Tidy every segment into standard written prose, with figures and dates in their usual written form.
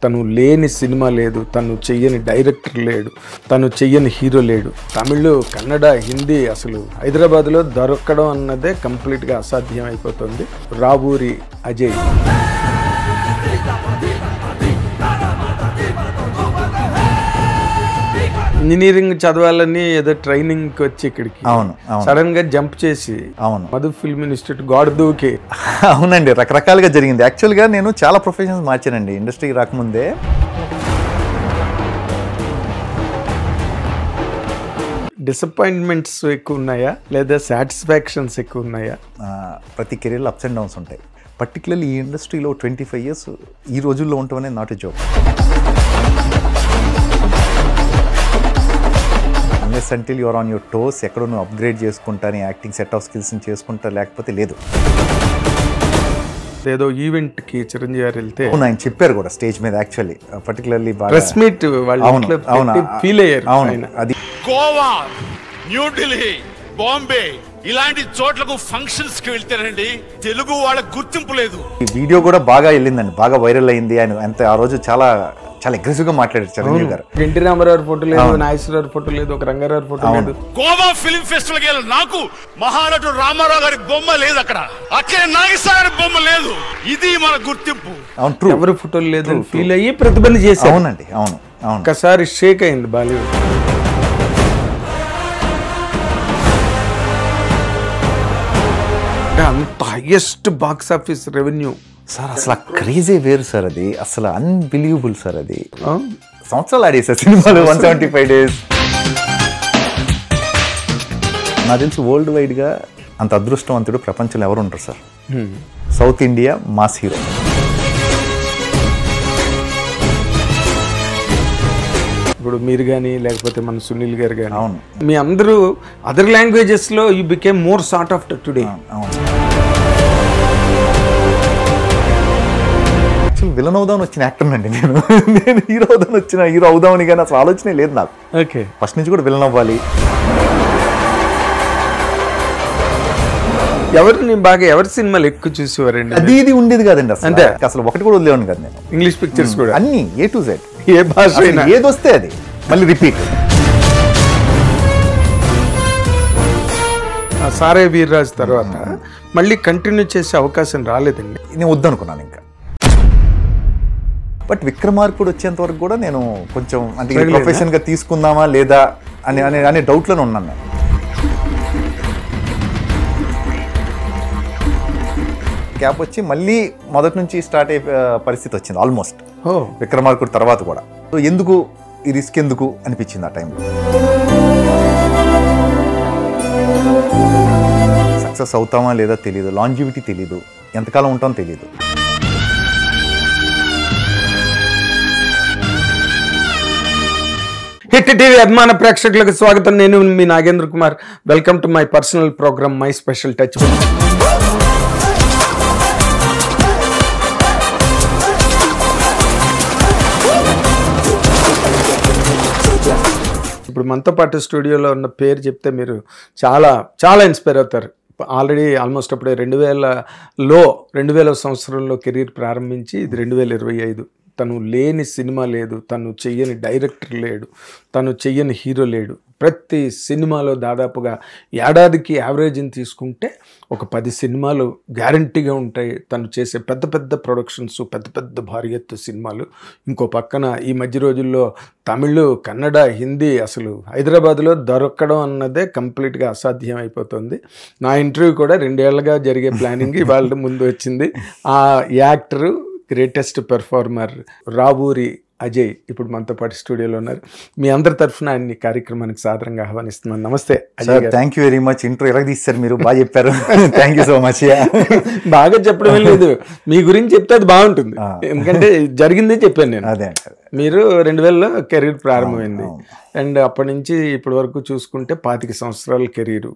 తను లేని సినిమా లేదు, తను చెయ్యని డైరెక్టర్ లేడు, తను చెయ్యని హీరో లేడు. తమిళ్, కన్నడ, హిందీ అసలు హైదరాబాద్లో దొరకడం అన్నదే కంప్లీట్గా అసాధ్యం అయిపోతుంది. రావూరి అజయ్ ఇంజనీరింగ్ చదవాలని ఏదో ట్రైనింగ్కి వచ్చి ఇక్కడికి సడన్ గా జంప్ చేసి మధు ఫిల్మ్ ఇన్స్టిట్యూట్ గాడ్ దూకి. అవునండి, రకరకాలుగా జరిగింది. యాక్చువల్గా నేను చాలా ప్రొఫెషన్స్ మార్చానండి ఇండస్ట్రీకి రాకముందే. డిసప్పాయింట్మెంట్స్ ఎక్కువ ఉన్నాయా లేదా సాటిస్ఫాక్షన్స్ ఎక్కువ ఉన్నాయా? ప్రతి కెరీర్లో అప్స్ అండ్ డౌన్స్ ఉంటాయి. పర్టికులర్లీ ఈ ఇండస్ట్రీలో 25 years ఈ రోజుల్లో ఉండటం అనేది not a job. Unless until your on your toes, ఎక్కడో నువ్వు అప్గ్రేడ్ చేసుకుంటాను, యాక్టింగ్ సెట్ ఆఫ్ స్కిల్స్ని చేసుకుంటా, లేకపోతే లేదు. ఏదో ఈవెంట్ కి చిరంజీవి గారు వెళ్తే ఆయన చెప్పారు కూడా స్టేజ్ మీద, actually particularly press meet feel అయ్యారు. అది గోవా, న్యూఢిల్లీ, బాంబే ఇలాంటి చోట్లకు ఫంక్షన్స్ కి వెళ్తారండి తెలుగు వాళ్ళకి గుర్తింపు లేదు. ఈ వీడియో కూడా బాగా వెళ్ళిందండి, బాగా వైరల్ అయింది. ఆయన అంత ఆ రోజు చాలా చాలా అగ్రెసివ్ గా మాట్లాడారు చిరంజీవి గారు. ఎన్టీ రామారావు ఫోటో లేదు, నాగేశ్వరరావు ఫోటో లేదు, ఒక రంగారావు ఫోటో లేదు. గోవా ఫిల్మ్ ఫెస్టివల్ కి నాకు మహానటుడు రామారావు గారి బొమ్మ లేదు, అక్కడ అక్కడ నాగేశ్వర గారి బొమ్మ లేదు. ఇది మన గుర్తింపు. ఎవరి ఫోటోలు లేదు ఫీల్ అయ్యి ప్రతిబంధ చేశారు. అవునండి, అవును అవును. ఒకసారి షేక్ అయింది బాలీవుడ్. అంత highest box office revenue sir, అసలు క్రేజీ వేరు సార్, అది అసలు అన్బిలీవబుల్ సార్. అది సంవత్సరాలు ఆడేసారు సినిమాలు, 175 days. నాకు తెలిసి వరల్డ్ వైడ్గా అంత అదృష్టవంతుడు ప్రపంచంలో ఎవరు ఉంటారు sir? South India mass hero. ఇప్పుడు మీరు కానీ లేకపోతే మన సునీల్ గారు కానీ, అవును, మీ అందరూ అదర్ లాంగ్వేజెస్లో you became more sort of today. అవును. విలన్ అవుదామని వచ్చిన యాక్టర్ అండి నేను హీరో అవుదామని కానీ అసలు ఆలోచనే లేదు నాకు. ఓకే, ఫస్ట్ నుంచి కూడా విలన్ అవ్వాలి. ఎవరి సినిమాలు ఎక్కువ చూసేవారండి? అది ఇది ఉండేది కాదండి అసలు. అంతే, అసలు ఒకటి కూడా వదిలేవాడిని కాదు నేను. ఇంగ్లీష్ పిక్చర్స్ కూడా అన్ని A to Z, ఏ భాష ఏది వస్తే అది మళ్ళీ రిపీట్. సారే వీర్రాజు తర్వాత మళ్ళీ కంటిన్యూ చేసే అవకాశం రాలేదండి. నేను వద్దనుకున్నాను ఇంకా. బట్ విక్రమార్కుడు వచ్చేంత వరకు కూడా నేను కొంచెం అంటే ప్రొఫెషన్ గా తీసుకుందామా లేదా అనే డౌట్ లోనే ఉన్నాను నేను. గ్యాప్ వచ్చి మళ్ళీ మొదటి నుంచి స్టార్ట్ అయ్యే పరిస్థితి వచ్చింది ఆల్మోస్ట్ విక్రమార్కుడు తర్వాత కూడా. సో ఎందుకు ఈ రిస్క్ ఎందుకు అనిపించింది ఆ టైంలో. సక్సెస్ అవుతామా లేదా తెలియదు, లాంజివిటీ తెలియదు, ఎంతకాలం ఉంటామో తెలియదు. హిట్ టీవీ అభిమాన ప్రేక్షకులకు స్వాగతం. నేను మీ Nagendra Kumar. Welcome to my personal program my special touch. ఇప్పుడు మనతో పాటు స్టూడియోలో ఉన్న పేరు చెప్తే మీరు చాలా చాలా ఇన్స్పైర్ అవుతారు. ఆల్రెడీ ఆల్మోస్ట్ అప్పుడే 2000 సంవత్సరంలో కెరీర్ ప్రారంభించి ఇది 2025. తను లేని సినిమా లేదు, తను చెయ్యని డైరెక్టర్ లేడు, తను చెయ్యని హీరో లేడు. ప్రతి సినిమాలో దాదాపుగా ఏడాదికి యావరేజ్ని తీసుకుంటే ఒక 10 సినిమాలు గ్యారంటీగా ఉంటాయి. తను చేసే పెద్ద పెద్ద ప్రొడక్షన్స్, పెద్ద పెద్ద భారీ ఎత్తు సినిమాలు. ఇంకో పక్కన ఈ మధ్య రోజుల్లో తమిళ్, కన్నడ, హిందీ అసలు హైదరాబాద్లో దొరకడం అన్నదే కంప్లీట్గా అసాధ్యం అయిపోతుంది. నా ఇంటర్వ్యూ కూడా 2 ఏళ్లుగా జరిగే ప్లానింగ్ ఇవాళ ముందు వచ్చింది. ఆ actor, greatest performer Ravuri Ajay ఇప్పుడు మనతో పాటు స్టూడియోలో ఉన్నారు. మీ అందరి తరఫున ఆయన కార్యక్రమానికి సాదరంగా ఆహ్వానిస్తున్నాను. నమస్తే అజయ్ గారు. Thank you very much. Intro ఎలా తీస్తారు మీరు, బాగా చెప్పారు. Thank you so much. బాగా చెప్పడమే లేదు, మీ గురించి చెప్తే అది బాగుంటుంది. ఎందుకంటే జరిగిందే చెప్పాను నేను. అదే, మీరు 2000లో కెరీర్ ప్రారంభమైంది అండ్ అప్పటి నుంచి ఇప్పటి వరకు చూసుకుంటే 25 సంవత్సరాల కెరీరు.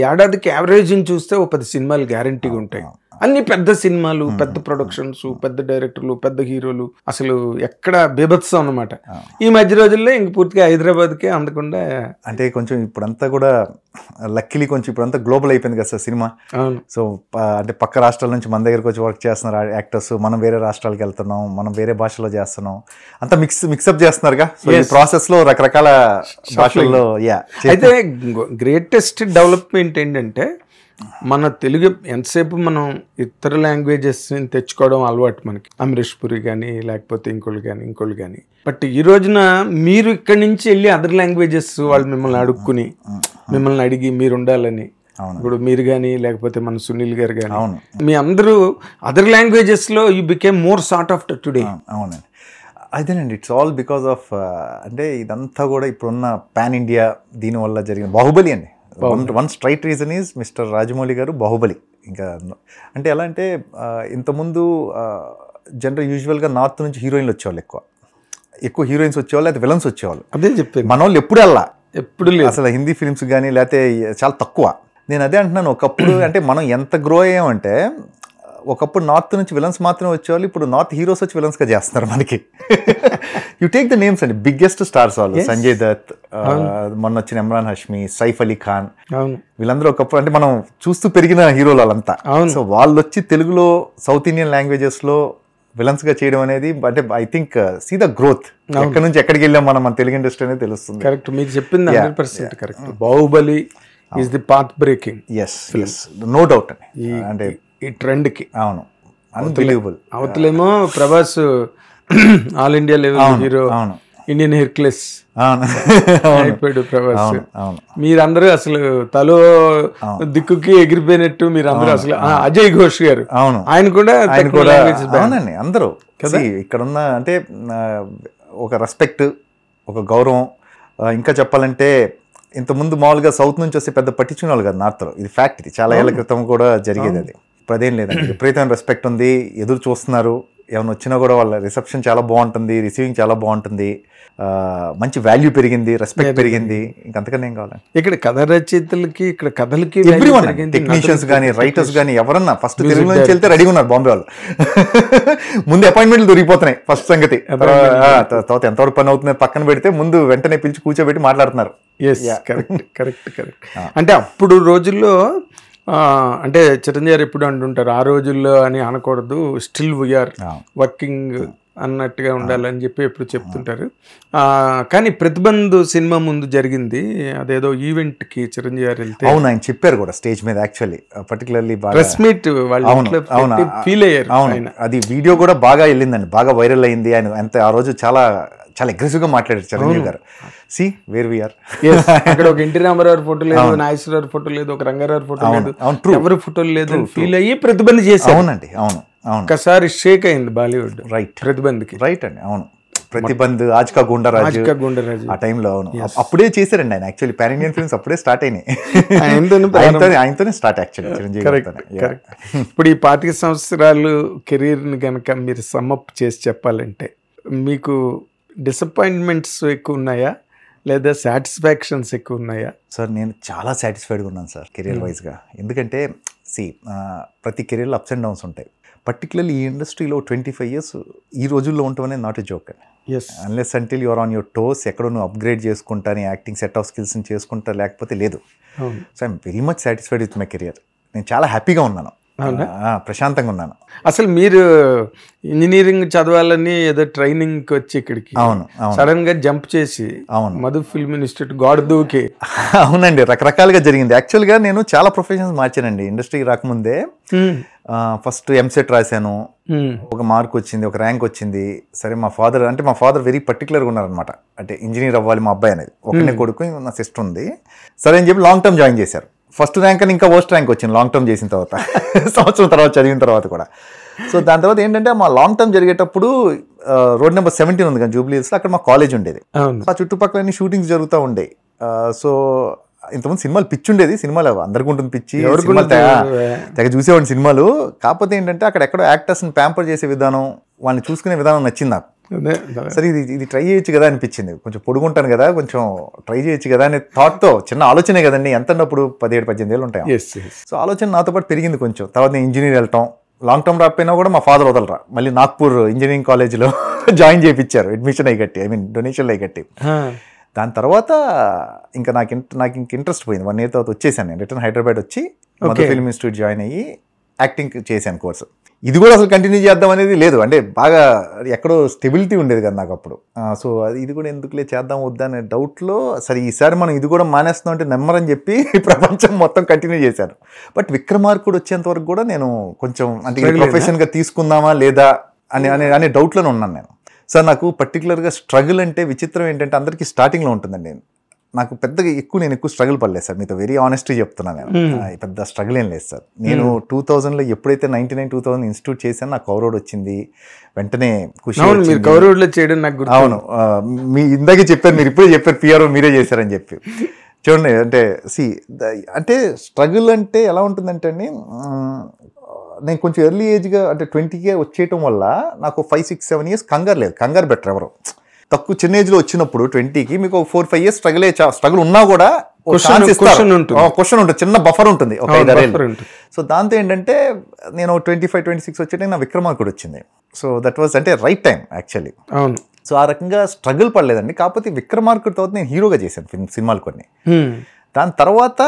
ఏడాదికి యావరేజ్ చూస్తే ఒక 10 సినిమాలు గ్యారంటీగా ఉంటాయి. అన్ని పెద్ద సినిమాలు, పెద్ద ప్రొడక్షన్స్, పెద్ద డైరెక్టర్లు, పెద్ద హీరోలు, అసలు ఎక్కడ బీభత్సం అన్నమాట. ఈ మధ్య రోజుల్లో ఇంక పూర్తిగా హైదరాబాద్కే అందకుండా. అంటే కొంచెం ఇప్పుడంతా కూడా లక్కీలీ కొంచెం ఇప్పుడంతా గ్లోబల్ అయిపోయింది కదా సార్ సినిమా. సో అంటే పక్క రాష్ట్రాల నుంచి మన దగ్గరకు వచ్చి వర్క్ చేస్తున్నారు యాక్టర్స్, మనం వేరే రాష్ట్రాలకు వెళ్తున్నాం, మనం వేరే భాషలో చేస్తున్నాం, అంతా మిక్సప్ చేస్తున్నారుగా. సో ఈ ప్రాసెస్ లో రకరకాల భాషల్లో అయితే గ్రేటెస్ట్ డెవలప్మెంట్ ఏంటంటే మన తెలుగు ఎంతసేపు మనం ఇతర లాంగ్వేజెస్ తెచ్చుకోవడం అలవాటు మనకి, అమరీష్ పురి కానీ లేకపోతే ఇంకోళ్ళు కానీ. బట్ ఈ రోజున మీరు ఇక్కడి నుంచి వెళ్ళి అదర్ లాంగ్వేజెస్ వాళ్ళు మిమ్మల్ని అడుక్కుని, మిమ్మల్ని అడిగి మీరు ఉండాలని, ఇప్పుడు మీరు కానీ లేకపోతే మన సునీల్ గారు కానీ మీ అందరూ అదర్ లాంగ్వేజెస్ లో you became more sort of today. అవునండి, అదేనండి. ఇట్స్ ఆల్ బికాస్ ఆఫ్ అంటే ఇదంతా కూడా ఇప్పుడున్న పాన్ ఇండియా దీనివల్ల జరిగిన బాహుబలి అండి. One straight reason is mister Rajamouli గారు బాహుబలి. ఇంకా అంటే ఎలా అంటే ఇంతకుముందు జనరల్ యూజువల్గా నార్త్ నుంచి హీరోయిన్లు వచ్చేవాళ్ళు, ఎక్కువ హీరోయిన్స్ వచ్చేవాళ్ళు, అయితే విలన్స్ వచ్చేవాళ్ళు. అదే చెప్పారు, మన వాళ్ళు ఎప్పుడు అసలు హిందీ ఫిల్మ్స్ కానీ లేకపోతే చాలా తక్కువ. నేను అదే అంటున్నాను, ఒకప్పుడు అంటే మనం ఎంత గ్రో అయ్యామంటే ఒకప్పుడు నార్త్ నుంచి విలన్స్ మాత్రమే వచ్చేవాళ్ళు, ఇప్పుడు నార్త్ హీరోస్ వచ్చి విలన్స్గా చేస్తున్నారు మనకి. యూ టేక్ ద నేమ్స్ అండి, బిగ్గెస్ట్ స్టార్స్ వాళ్ళు, సంజయ్ దత్, మొన్న వచ్చిన ఇమ్రాన్ హష్మి, సైఫ్ అలీ ఖాన్, వీళ్ళందరూ ఒకప్పుడు అంటే మనం చూస్తూ పెరిగిన హీరోలు వాళ్ళంతా. సో వాళ్ళు వచ్చి తెలుగులో సౌత్ ఇండియన్ లాంగ్వేజెస్ లో విలన్స్ గా చేయడం అనేది అంటే I think see the growth. ఎక్కడి నుంచి ఎక్కడికి వెళ్ళాం మనం, మన తెలుగు ఇండస్ట్రీ అనేది తెలుస్తుంది. కరెక్ట్, మీరు చెప్పింది 100% correct. Baahubali is the path breaking. Yes, no doubt. అంటే ఈ ట్రెండ్ కి అవును, అన్బిలీవబుల్. అవతలేమో Prabhas all India level hero, Indian Hercules అయిపోయాడు ప్రభాస్. మీరందరూ అసలు తలో దిక్కుకి ఎగిరిపోయినట్టు మీరందరూ అసలు. అజయ్ ఘోష్ గారు ఆయన కూడా అవునండి. అందరూ ఇక్కడ ఉన్న అంటే ఒక రెస్పెక్ట్, ఒక గౌరవం. ఇంకా చెప్పాలంటే ఇంతకుముందు మామూలుగా సౌత్ నుంచి వస్తే పెద్ద పట్టించుకునే వాళ్ళు కదా నార్త్లో. ఇది ఫ్యాక్ట్, ఇది చాలా ఏళ్ల క్రితం కూడా జరిగేది. అది ఇప్పుడు అదేం లేదండి, విపరీతమైన రెస్పెక్ట్ ఉంది, ఎదురు చూస్తున్నారు. ఏమైనా వచ్చినా కూడా వాళ్ళ రిసెప్షన్ చాలా బాగుంటుంది, రిసీవింగ్ చాలా బాగుంటుంది, మంచి వాల్యూ పెరిగింది, రెస్పెక్ట్ పెరిగింది. ఇంకంతకన్నా ఏం కావాలి. ఇక్కడ కథ రచయితలకి, ఇక్కడ కథలకి ఎవ్రీవన్, టెక్నీషియన్స్ కానీ రైటర్స్ కానీ ఎవరన్నా ఫస్ట్ తెలుగు నుంచి వెళ్తే రెడీగా ఉన్నారు బాంబే వాళ్ళు. ముందు అపాయింట్మెంట్లు దొరికిపోతున్నాయి ఫస్ట్ సంగతి. తర్వాత ఎంతవరకు పని అవుతుంది పక్కన పెడితే ముందు వెంటనే పిలిచి కూర్చోబెట్టి మాట్లాడుతున్నారు. కరెక్ట్. అంటే అప్పుడు రోజుల్లో అంటే చిరంజీవి గారు ఎప్పుడు అంటుంటారు, ఆ రోజుల్లో అని అనకూడదు, స్టిల్ వీఆర్ వర్కింగ్ అన్నట్టుగా ఉండాలని చెప్పి ఎప్పుడు చెప్తుంటారు. కానీ ప్రతిబంధు సినిమా ముందు జరిగింది అదేదో ఈవెంట్ కి చిరంజీవి గారు వెళ్తే. అవును, ఆయన చెప్పారు కూడా స్టేజ్ మీద. యాక్చువల్లీ పర్టికులర్లీ ప్రెస్ మీట్ వాళ్ళు ఫీల్ అయ్యారు. అవును, అది వీడియో కూడా బాగా వెళ్ళిందండి, బాగా వైరల్ అయింది. ఆయన అంత ఆ రోజు చాలా అగ్రెసివ్ గా మాట్లాడారు Chiranjeevi garu. See where we are. అక్కడ ఒక ఎన్టీ రామారావు ఫోటో లేదు, నాగేశ్వరరావు ఫోటో లేదు, ఒక రంగారావు ఫోటో లేదు, ఎవరి ఫోటోలు లేదు, ఫీల్ అయ్యి ప్రతిబంధ చేశారు. అవునండి, అవును. ఒకసారి షేక్ అయింది బాలీవుడ్. రైట్, ప్రతిబంధ్కి. రైట్ అండి, అవును. ప్రతిబంధ్, ఆజ్కా గుండరాజు ఆ టైంలో. అవును, అప్పుడే చేశారండి ఆయన. యాక్చువల్లీ పాన్ ఇండియన్ ఫిల్మ్స్ అప్పుడే స్టార్ట్ అయినాయి, ఆయనతోనే స్టార్ట్ యాక్చువల్లీ చిరంజీవి. ఇప్పుడు ఈ 25 సంవత్సరాలు కెరీర్ ని కనుక మీరు సమ్మప్ చేసి చెప్పాలంటే మీకు డిసప్పాయింట్మెంట్స్ ఎక్కువ ఉన్నాయా లేదా సాటిస్ఫాక్షన్స్ ఎక్కువ ఉన్నాయా? సార్ నేను చాలా సాటిస్ఫైడ్గా ఉన్నాను సార్ కెరీర్ వైజ్గా. ఎందుకంటే ప్రతి కెరీర్లో అప్స్ అండ్ డౌన్స్ ఉంటాయి. పర్టికులర్లీ ఈ ఇండస్ట్రీలో 25 years ఈ రోజుల్లో ఉండటం అనేది నాట్ ఎ జోక్ అండి. Unless until your on your toes, ఎక్కడో నువ్వు అప్గ్రేడ్ చేసుకుంటా, నీ యాక్టింగ్ సెట్ ఆఫ్ స్కిల్స్ని చేసుకుంటా, లేకపోతే లేదు. So I'm very much satisfied with my career. నేను చాలా హ్యాపీగా ఉన్నాను, ప్రశాంతంగా ఉన్నాను. అసలు మీరు ఇంజనీరింగ్ చదవాలని ఏదో ట్రైనింగ్ వచ్చి ఇక్కడికి సడన్ గా జంప్ చేసి మధు ఫిల్మ్ ఇన్స్టిట్యూట్ గాడ్ దూకి. అవునండి, రకరకాలుగా జరిగింది. యాక్చువల్గా నేను చాలా ప్రొఫెషన్స్ మార్చానండి ఇండస్ట్రీకి రాకముందే. ఫస్ట్ ఎంసెట్ రాశాను, ఒక మార్క్ వచ్చింది, ఒక ర్యాంక్ వచ్చింది. సరే మా ఫాదర్ వెరీ పర్టికులర్గా ఉన్నారనమాట. అంటే ఇంజనీర్ అవ్వాలి మా అబ్బాయి అనేది. ఒకనే కొడుకు, నా సిస్టర్ ఉంది. సరే అని చెప్పి లాంగ్ టర్మ్ జాయిన్ చేశారు. ఫస్ట్ ర్యాంక్ అని ఇంకా వర్స్ట్ ర్యాంక్ వచ్చింది లాంగ్ టర్మ్ చేసిన తర్వాత, సంవత్సరం తర్వాత చదివిన తర్వాత కూడా. సో దాని తర్వాత ఏంటంటే మా లాంగ్ టర్మ్ జరిగేటప్పుడు రోడ్ నెంబర్ 17 ఉంది కానీ జూబ్లీ హిల్స్, అక్కడ మా కాలేజ్ ఉండేది. ఆ చుట్టుపక్కల అన్ని షూటింగ్స్ జరుగుతూ ఉండేవి. సో ఇంతకుముందు సినిమాలు పిచ్చి ఉండేది, సినిమాలు అందరికీ ఉంటుంది పిచ్చి, తెగ చూసేవాడిని సినిమాలు. కాకపోతే ఏంటంటే అక్కడ ఎక్కడో యాక్టర్స్ని ప్యాంపర్ చేసే విధానం, వాళ్ళని చూసుకునే విధానం నచ్చింది నాకు. సరే ఇది ట్రై చేయొచ్చు కదా అనిపించింది. కొంచెం పొడుగుంటాను కదా, కొంచెం ట్రై చేయొచ్చు కదా అనే థాట్తో, చిన్న ఆలోచనే కదండి, ఎంత అన్నప్పుడు 17-18 ఏళ్ళు ఉంటాయి. సో ఆలోచన నాతో పాటు పెరిగింది కొంచెం. తర్వాత నేను ఇంజనీర్ వెళ్ళటం, లాంగ్ టర్మ్ రాకపోయినా కూడా మా ఫాదర్ వదలరా, మళ్ళీ నాగ్పూర్ ఇంజనీరింగ్ కాలేజ్లో జాయిన్ చేయించారు, అడ్మిషన్ అయ్యి కట్టి, డొనేషన్లు అయ్యి కట్టి. దాని తర్వాత ఇంకా నాకు ఇంట్రెస్ట్ పోయింది. 1 year తర్వాత వచ్చేసాను నేను, రిటర్న్ హైదరాబాద్ వచ్చి మదర్ ఫిల్మ్ ఇన్స్టిట్యూట్ జాయిన్ అయ్యి యాక్టింగ్ చేశాను కోర్సు. ఇది కూడా అసలు కంటిన్యూ చేద్దాం అనేది లేదు, అంటే బాగా ఎక్కడో స్టెబిలిటీ ఉండేది కదా నాకు అప్పుడు. సో ఇది కూడా ఎందుకులే చేద్దాం వద్దా అనే డౌట్లో, సరే ఈసారి మనం ఇది కూడా మానేస్తున్నాం అంటే నమ్మరని చెప్పి ప్రపంచం మొత్తం కంటిన్యూ చేశాను. బట్ విక్రమార్కుడు వచ్చేంత వరకు కూడా నేను కొంచెం అంటే ప్రొఫెషన్గా తీసుకుందామా లేదా అనే డౌట్లోనే ఉన్నాను నేను. సార్ నాకు పర్టికులర్గా స్ట్రగుల్ అంటే విచిత్రం ఏంటంటే అందరికీ స్టార్టింగ్లో ఉంటుందండి. నాకు పెద్దగా నేను ఎక్కువ స్ట్రగుల్ పడలేదు సార్, మీతో వెరీ ఆనెస్ట్గా చెప్తున్నాను. నేను పెద్ద స్ట్రగుల్ ఏం లేదు సార్. నేను 2000లో ఎప్పుడైతే 99-2000 ఇన్స్టిట్యూట్ చేశాను, నాకు కవర్ వచ్చింది, వెంటనే ఖుషి. కవర్ చేయడం నాకు అవును, మీ ఇందాకే చెప్పారు, మీరు ఇప్పుడే చెప్పారు పిఆర్ఓ మీరే చేశారని చెప్పి. చూడండి, అంటే స్ట్రగుల్ అంటే ఎలా ఉంటుందంటే అండి, నేను కొంచెం ఎర్లీ ఏజ్గా అంటే 20కే వచ్చేయటం వల్ల నాకు 5-6-7 years కంగారు లేదు. కంగారు బెటర్ ఎవరు తక్కువ చిన్న ఏజ్లో వచ్చినప్పుడు 20కి మీకు 4-5 years స్ట్రగుల్ ఉన్నా కూడా క్వశ్చన్ ఉంటుంది, చిన్న బఫర్ ఉంటుంది, ఒక 5-6 ఏళ్ళు. సో దాంతో ఏంటంటే నేను 25-26 వచ్చేటప్పుడు నా విక్రమార్కుడు వచ్చింది. సో దట్ వాజ్ అంటే రైట్ టైం యాక్చువల్లీ. సో ఆ రకంగా స్ట్రగుల్ పడలేదండి. కాకపోతే విక్రమార్కుడు తర్వాత నేను హీరోగా చేశాను సినిమాలు కొన్ని. దాని తర్వాత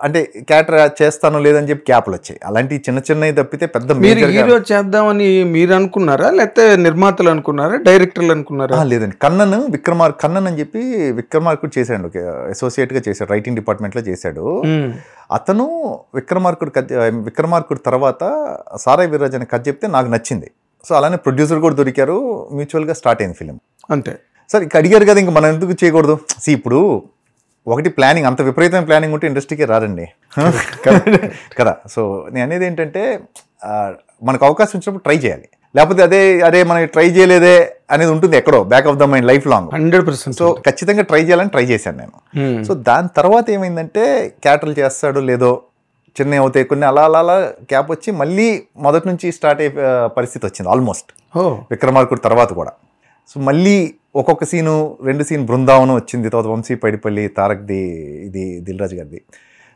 అంటే క్యారెక్టర్ చేస్తాను లేదని చెప్పి క్యాప్లు వచ్చాయి, అలాంటి చిన్నవి తప్పితే పెద్ద. మీరు హీరో చేద్దామని మీరు అనుకున్నారా, లేకపోతే నిర్మాతలు అనుకున్నారా, డైరెక్టర్లు అనుకున్నారా? లేదండి, కన్నన్ అని చెప్పి విక్రమార్కుడు చేశాడు, అసోసియేట్గా చేశాడు, రైటింగ్ డిపార్ట్మెంట్లో చేశాడు. అతను విక్రమార్కుడు తర్వాత సారాయి వీర్రాజు అనే కథ చెప్తే నాకు నచ్చింది. సో అలానే ప్రొడ్యూసర్ కూడా దొరికారు, మ్యూచువల్గా స్టార్ట్ అయింది ఫిలిం. అంతే సార్. ఇక అడిగారు కదా, ఇంక మనం ఎందుకు చేయకూడదు? ఇప్పుడు ఒకటి ప్లానింగ్, అంత విపరీతమైన ప్లానింగ్ ఉంటే ఇండస్ట్రీకే రారండి కదా. సో నేను అనేది ఏంటంటే, మనకు అవకాశం వచ్చినప్పుడు ట్రై చేయాలి, లేకపోతే అదే మనం ట్రై చేయలేదే అనేది ఉంటుంది ఎక్కడో back of the mind life long. 100%. So ఖచ్చితంగా ట్రై చేయాలని ట్రై చేశాను నేను. సో దాని తర్వాత ఏమైందంటే, క్యారెక్టర్లు చేస్తాడు లేదో చిన్న అవుతాయి కొన్ని, అలా క్యాప్ వచ్చి మళ్ళీ మొదటి నుంచి స్టార్ట్ అయ్యే పరిస్థితి వచ్చింది ఆల్మోస్ట్ విక్రమార్కుడు తర్వాత కూడా. సో మళ్ళీ ఒక్కొక్క సీను 2 సీన్ బృందావనం వచ్చింది, తర్వాత వంశీ పైడిపల్లి, తారక్ది, ఇది దిల్రాజు గారిది.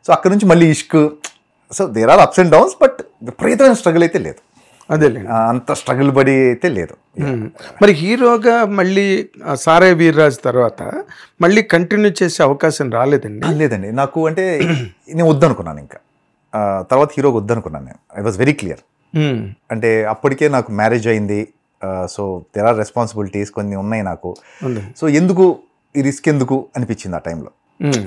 సో అక్కడ నుంచి మళ్ళీ Ishq. So there are ups and downs, but విపరీతమైన స్ట్రగుల్ అయితే లేదు. అదే అంత స్ట్రగుల్ పడి అయితే లేదు. మరి హీరోగా మళ్ళీ సారాయి వీర్రాజు తర్వాత మళ్ళీ కంటిన్యూ చేసే అవకాశం రాలేదండి? లేదండి, నాకు అంటే నేను వద్దనుకున్నాను, ఇంకా తర్వాత హీరోగా వద్దనుకున్నాను నేను. I was very clear. అంటే అప్పటికే నాకు మ్యారేజ్ అయింది. సో దేర్ ఆర్ రెస్పాన్సిబిలిటీస్ కొన్ని ఉన్నాయి నాకు. సో ఎందుకు ఈ రిస్క్ ఎందుకు అనిపించింది ఆ టైంలో.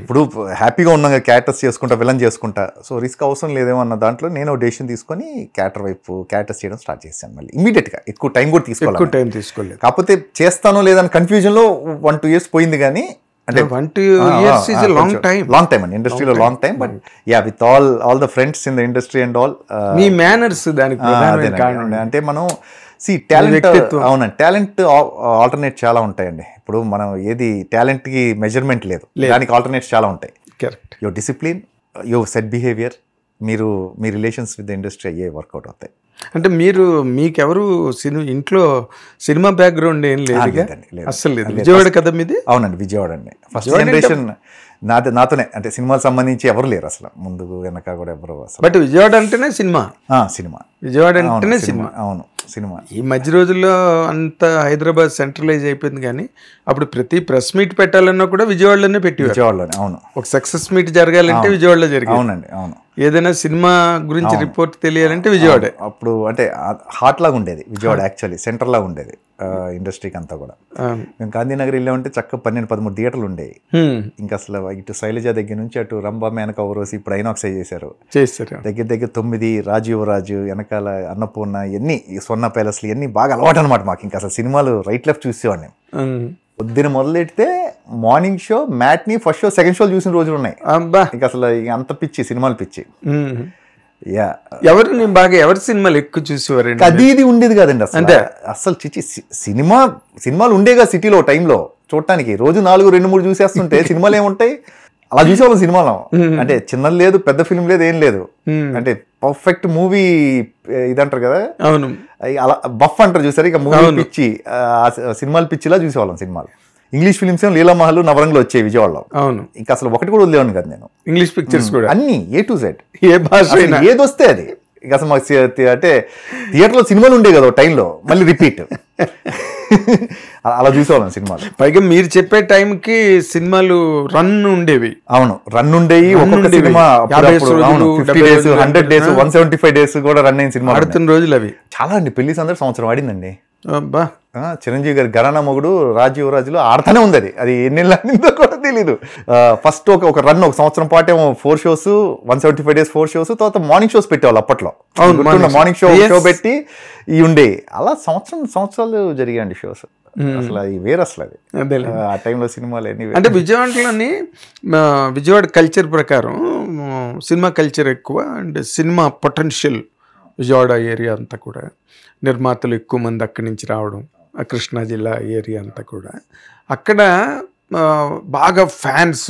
ఇప్పుడు హ్యాపీగా ఉన్నాగా క్యారెక్టర్స్ చేసుకుంటా, విలన్ చేసుకుంటా, సో రిస్క్ అవసరం లేదేమో అన్న దాంట్లో నేను డెసిషన్ తీసుకొని క్యారెక్టర్స్ చేయడం స్టార్ట్ చేశాను. మళ్ళీ ఇమీడియట్గా ఎక్కువ టైం కూడా తీసుకోలేదు. కాకపోతే చేస్తానో లేదని కన్ఫ్యూజన్లో 1-2 years పోయింది. కానీ అంటే 1-2 years is a long time అండి ఇండస్ట్రీలో, long time. But yeah, with all the friends in the industry and all, me manners దానికి అంటే మనం టాలెంట్. అవునండి, టాలెంట్ ఆల్టర్నేట్ చాలా ఉంటాయండి. ఇప్పుడు మనం ఏది టాలెంట్కి మెజర్మెంట్ లేదు, దానికి ఆల్టర్నేట్స్ చాలా ఉంటాయి. Correct. Your discipline, your set behaviour, me relations with the industry అయ్యే వర్కౌట్ అవుతాయి. అంటే మీకెవరు ఇంట్లో సినిమా బ్యాక్గ్రౌండ్ ఏం లేదు? అసలు లేదు. విజయవాడ కదా మీది? అవునండి, విజయవాడ అండి. ఫస్ట్ జనరేషన్ నాతోనే, అంటే సినిమాకి సంబంధించి ఎవరు లేరు అసలు, ముందు వెనక కూడా ఎవరు అసలు. బట్ విజయవాడ అంటేనే సినిమా. విజయవాడ అంటేనే సినిమా. అవును, సినిమా. ఈ మధ్య రోజుల్లో అంత హైదరాబాద్ సెంట్రలైజ్ అయిపోయింది, కానీ అప్పుడు ప్రతి ప్రెస్ మీట్ పెట్టాలన్నా కూడా విజయవాడలోనే విజయవాడలోనే. అవును, ఒక సక్సెస్ మీట్ జరగాలంటే విజయవాడలో జరిగింది. అవునండి, అవును. ఏదైనా సినిమా గురించి రిపోర్ట్ తెలియాలంటే విజయవాడే. అప్పుడు అంటే హాట్ లాగా ఉండేది విజయవాడ, యాక్చువల్లీ సెంటర్ లాగా ఉండేది ఇండస్ట్రీకి అంతా కూడా. మేము గాంధీనగర్ వెళ్ళామంటే చక్క 12-13 థియేటర్లు ఉండేవి. ఇంకా అసలు ఇటు శైలజ దగ్గర నుంచి అటు రంభా మేనక ఓరోసి, ఇప్పుడు ఐనాక్స్ చేశారు. దగ్గర 9 రాజీవరాజు, వెనకాల అన్నపూర్ణ, ఎన్ని స్వర్ణ ప్యాలెస్లు, ఇవన్నీ బాగా అలవాటు అనమాట మాకు. ఇంకా అసలు సినిమాలు రైట్ లెఫ్ట్ చూసేవాడిని. పొద్దున మొదలెడితే morning show, matinee, first show, second show చూసిన రోజులు ఉన్నాయి. ఇంకా అసలు అంత పిచ్చి, సినిమాలు పిచ్చి. ఎవరి సినిమాలు ఎక్కువ చూసేవారు? అది ఇది ఉండేది కాదండి అసలు చిచ్చి. సినిమాలు ఉండేగా సిటీలో టైంలో చూడటానికి. రోజు 4-2-3 చూసేస్తుంటే సినిమాలు ఏముంటాయి, అలా చూసేవాళ్ళం సినిమాలో. అంటే చిన్న లేదు, పెద్ద ఫిల్మ్ లేదు, ఏం లేదు. అంటే పర్ఫెక్ట్ మూవీ ఇదంటారు కదా, అవును అలా బఫ్ అంటారు చూసారు, ఇక మూవీ పిచ్చి, సినిమాలు పిచ్చిలా చూసేవాళ్ళం సినిమాలు. ఇంగ్లీష్ ఫిలిమ్స్ ఏమో లీలామహల్, నవరంగులు వచ్చాయి విజయవాడలో. అవును, ఇంకా అసలు ఒకటి కూడా వదిలేవాడిని కదా నేను. ఇంగ్లీష్ పిక్చర్స్ కూడా అన్ని A to Z, ఏ భాష ఏది వస్తే అది. ఇక అసలు మాకు అంటే థియేటర్లో సినిమాలు ఉండే కదా టైంలో, మళ్ళీ రిపీట్ అలా చూసేవాళ్ళం సినిమాలు. పైగా మీరు చెప్పే టైంకి సినిమాలు రన్ ఉండేవి. అవును, రన్ ఉండేవి. ఒక్కొక్క సినిమా 50 days, 100 days, 175 days కూడా రన్ అయిన సినిమా ఆడుతున్న రోజులు అవి చాలా అండి. పెళ్లి సందర్భం సంవత్సరం ఆడిందండి. చిరంజీవి గారి ఘరానా మొగుడు రాజు యువరాజులో ఆడుతూనే ఉంది. అది ఎన్ని ఆడిందో కూడా తెలీదు. ఫస్ట్ ఒక రన్, ఒక సంవత్సరం పాటు ఏమో 4 shows, 175 days 4 shows, తర్వాత మార్నింగ్ షోస్ పెట్టేవాళ్ళు అప్పట్లో. మార్నింగ్ షో పెట్టి ఇవి ఉండే, అలా సంవత్సరాలు జరిగాయండి షోస్. అసలు అది వేరు. అసలు అది ఆ టైంలో సినిమాలు ఎన్ని. అంటే విజయవాడలోని విజయవాడ కల్చర్ ప్రకారం సినిమా కల్చర్ ఎక్కువ, and cinema potential Vijayawada area అంతా కూడా, నిర్మాతలు ఎక్కువ మంది అక్కడి నుంచి రావడం, ఆ కృష్ణా జిల్లా ఏరియా అంతా కూడా, అక్కడ బాగా ఫ్యాన్స్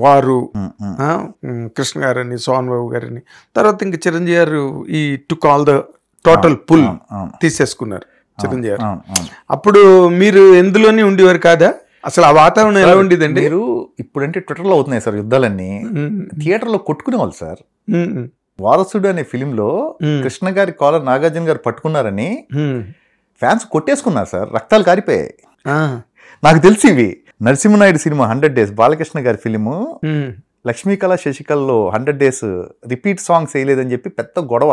వారు, కృష్ణ గారని, సోహన్ బాబు గారని, తర్వాత ఇంకా చిరంజీవి గారు ఈ took all the total pull తీసేసుకున్నారు చిరంజీవి గారు. అప్పుడు మీరు ఎందులోనే ఉండేవారు కాదా? అసలు ఆ వాతావరణం ఎలా ఉండేదండి? మీరు ఇప్పుడంటే ట్విట్టర్లో అవుతున్నాయి సార్ యుద్ధాలన్నీ, థియేటర్లో కొట్టుకునేవాళ్ళు సార్. వారసుడు అనే ఫిలింలో కృష్ణ గారి కాలర్ నాగార్జున గారు పట్టుకున్నారని ఫ్యాన్స్ కొట్టేసుకున్నారు సార్, రక్తాలు కారిపోయాయి. నాకు తెలిసి ఇవి Narasimha Naidu cinema 100 days Balakrishna garu film, లక్ష్మీకళ శశికళలో 100 days రిపీట్ సాంగ్స్ వేయలేదని చెప్పి పెద్ద గొడవ.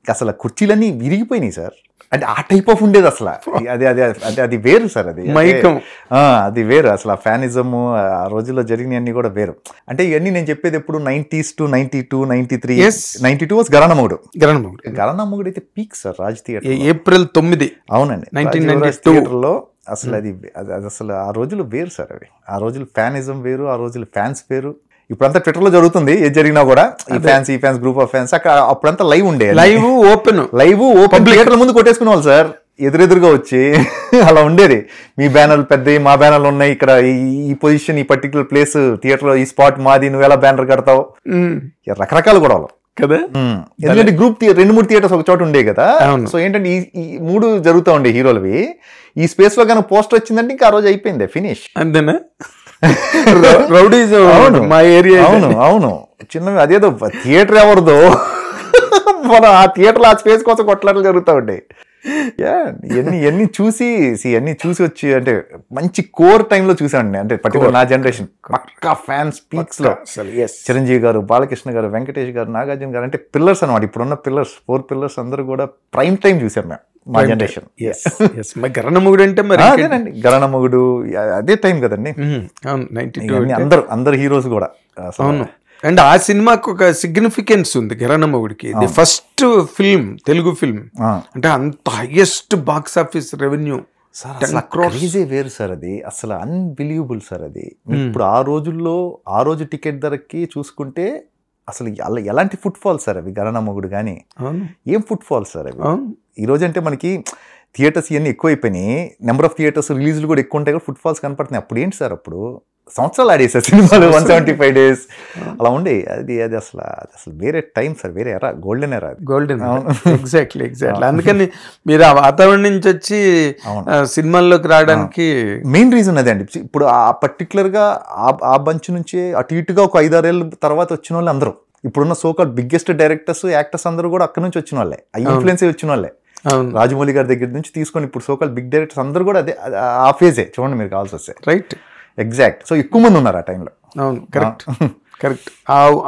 అసలు కుర్చీలన్నీ విరిగిపోయినాయి సార్. అంటే ఆ టైప్ ఆఫ్ ఉండేది అసలు. అది వేరు సార్. అది వేరు అసలు. ఆ ఫ్యానిజము ఆ రోజుల్లో జరిగినవన్నీ కూడా వేరు. అంటే ఇవన్నీ నేను చెప్పేది ఎప్పుడు 90s to 92, 93, 92 వాస్ ఘరానా మొగుడు అయితే peak sir. Raj theatre April 9. అవునండి, 1992 థియేటర్లో. అసలు అది అసలు ఆ రోజులు వేరు సార్. అవి ఆ రోజులు ఫ్యానిజం వేరు, ఆ రోజులు ఫ్యాన్స్ వేరు. ఇప్పుడంతా ట్విట్టర్ లో జరుగుతుంది, ఏది జరిగినా కూడా ఈ ఫ్యాన్స్ గ్రూప్ ఆఫ్ ఫ్యాన్స్. అక్కడ అప్పుడంతా లైవ్ ఉండే, లైవ్ ఓపెన్ థియేటర్ల ముందు కొట్టేసుకునే వాళ్ళు సార్, ఎదురెదురుగా వచ్చి అలా ఉండేది. మీ బ్యానర్లు పెద్దవి, మా బ్యానర్లు ఉన్నాయి, ఇక్కడ ఈ పొజిషన్, ఈ పర్టికులర్ ప్లేస్ థియేటర్ లో, ఈ స్పాట్ మాది, నువ్వు ఎలా బ్యానర్ కడతావు, రకరకాల గొడవలు కదా. ఎందుకంటే గ్రూప్ 2-3 థియేటర్స్ ఒక చోట ఉండే కదా. సో ఏంటంటే ఈ 3 జరుగుతూ ఉండే హీరోలవి. ఈ స్పేస్ లో కనుక పోస్టర్ వచ్చిందంటే ఇంకా ఆ రోజు అయిపోయింది, ఫినిష్ అంతేనా. మా ఏరియా. అవును చిన్నవి. అదేదో థియేటర్ ఎవరిదో మన ఆ థియేటర్ ఆ స్పేస్ కోసం కొట్లాటలు జరుగుతూ ఉంటాయి. ఇవన్నీ చూసి వచ్చి, అంటే మంచి కోర్ టైంలో చూసాండి. అంటే పర్టికులర్ నా జనరేషన్ పక్కా ఫ్యాన్స్ పీక్స్ లో చిరంజీవి గారు, బాలకృష్ణ గారు, వెంకటేష్ గారు, నాగార్జున గారు, అంటే పిల్లర్స్ అనమాట. ఇప్పుడున్న 4 pillars అందరూ కూడా ప్రైమ్ టైం చూసాం మేము, మా జనరేషన్. ఘరానా అంటే మరి అదేనండి, ఘరానా మొగుడు అదే టైం కదండి. అందరు హీరోస్ కూడా. అవును. అండ్ ఆ సినిమాకు ఒక సిగ్నిఫికెన్స్ ఉంది ఘరానా మొగుడికి. ఇది ఫస్ట్ ఫిల్మ్, తెలుగు ఫిల్మ్. అంటే అంత హైయెస్ట్ బాక్స్ ఆఫీస్ రెవెన్యూ వేరు సార్. అది అసలు అన్బిలీవబుల్ సార్. అది ఇప్పుడు ఆ రోజు టికెట్ ధరకి చూసుకుంటే అసలు ఎలాంటి ఫుట్ ఫాల్ సార్ అవి. ఘరానా మొగుడు కానీ ఏం ఫుట్ ఫాల్ సార్ అవి. ఈ రోజు అంటే మనకి థియేటర్స్ ఇవన్నీ ఎక్కువైపోయినాయి, నెంబర్ ఆఫ్ థియేటర్స్ రిలీజ్లు కూడా ఎక్కువ ఉంటాయి, ఫుట్ ఫాల్స్ కనపడుతున్నాయి. అప్పుడు ఏంటి సార్, అప్పుడు సంవత్సరాలు ఆడేసారు సినిమాలు, 175 days అలా ఉండే. అది అసలు వేరే టైం సార్, వేరే ఎరా, గోల్డెన్ ఎరా. ఎగ్జాక్ట్లీ. అందుకని మీరు ఆ వాతావరణం నుంచి వచ్చి సినిమాల్లోకి రావడానికి మెయిన్ రీజన్ అదే అండి. ఇప్పుడు ఆ పర్టికులర్ గా ఆ బంచ్ నుంచి అటు ఇటుగా ఒక 5-6 ఏళ్ళ తర్వాత వచ్చిన వాళ్ళు అందరూ, ఇప్పుడున్న సోకాల్ బిగ్గెస్ట్ డైరెక్టర్స్, యాక్టర్స్ అందరూ కూడా అక్కడ నుంచి వచ్చిన వాళ్ళే, ఆ ఇన్ఫ్లుయెన్స్ వచ్చిన వాళ్ళే. రాజమౌళి గారి దగ్గర నుంచి తీసుకొని ఇప్పుడు సోకాల్ బిగ్ డైరెక్టర్స్ అందరూ కూడా అదే ఆ ఫేజే చూడండి మీరు కావాల్సి వస్తే. Right, exact. సో ఎక్కువ మంది ఉన్నారు ఆ టైంలో. అవును, కరెక్ట్.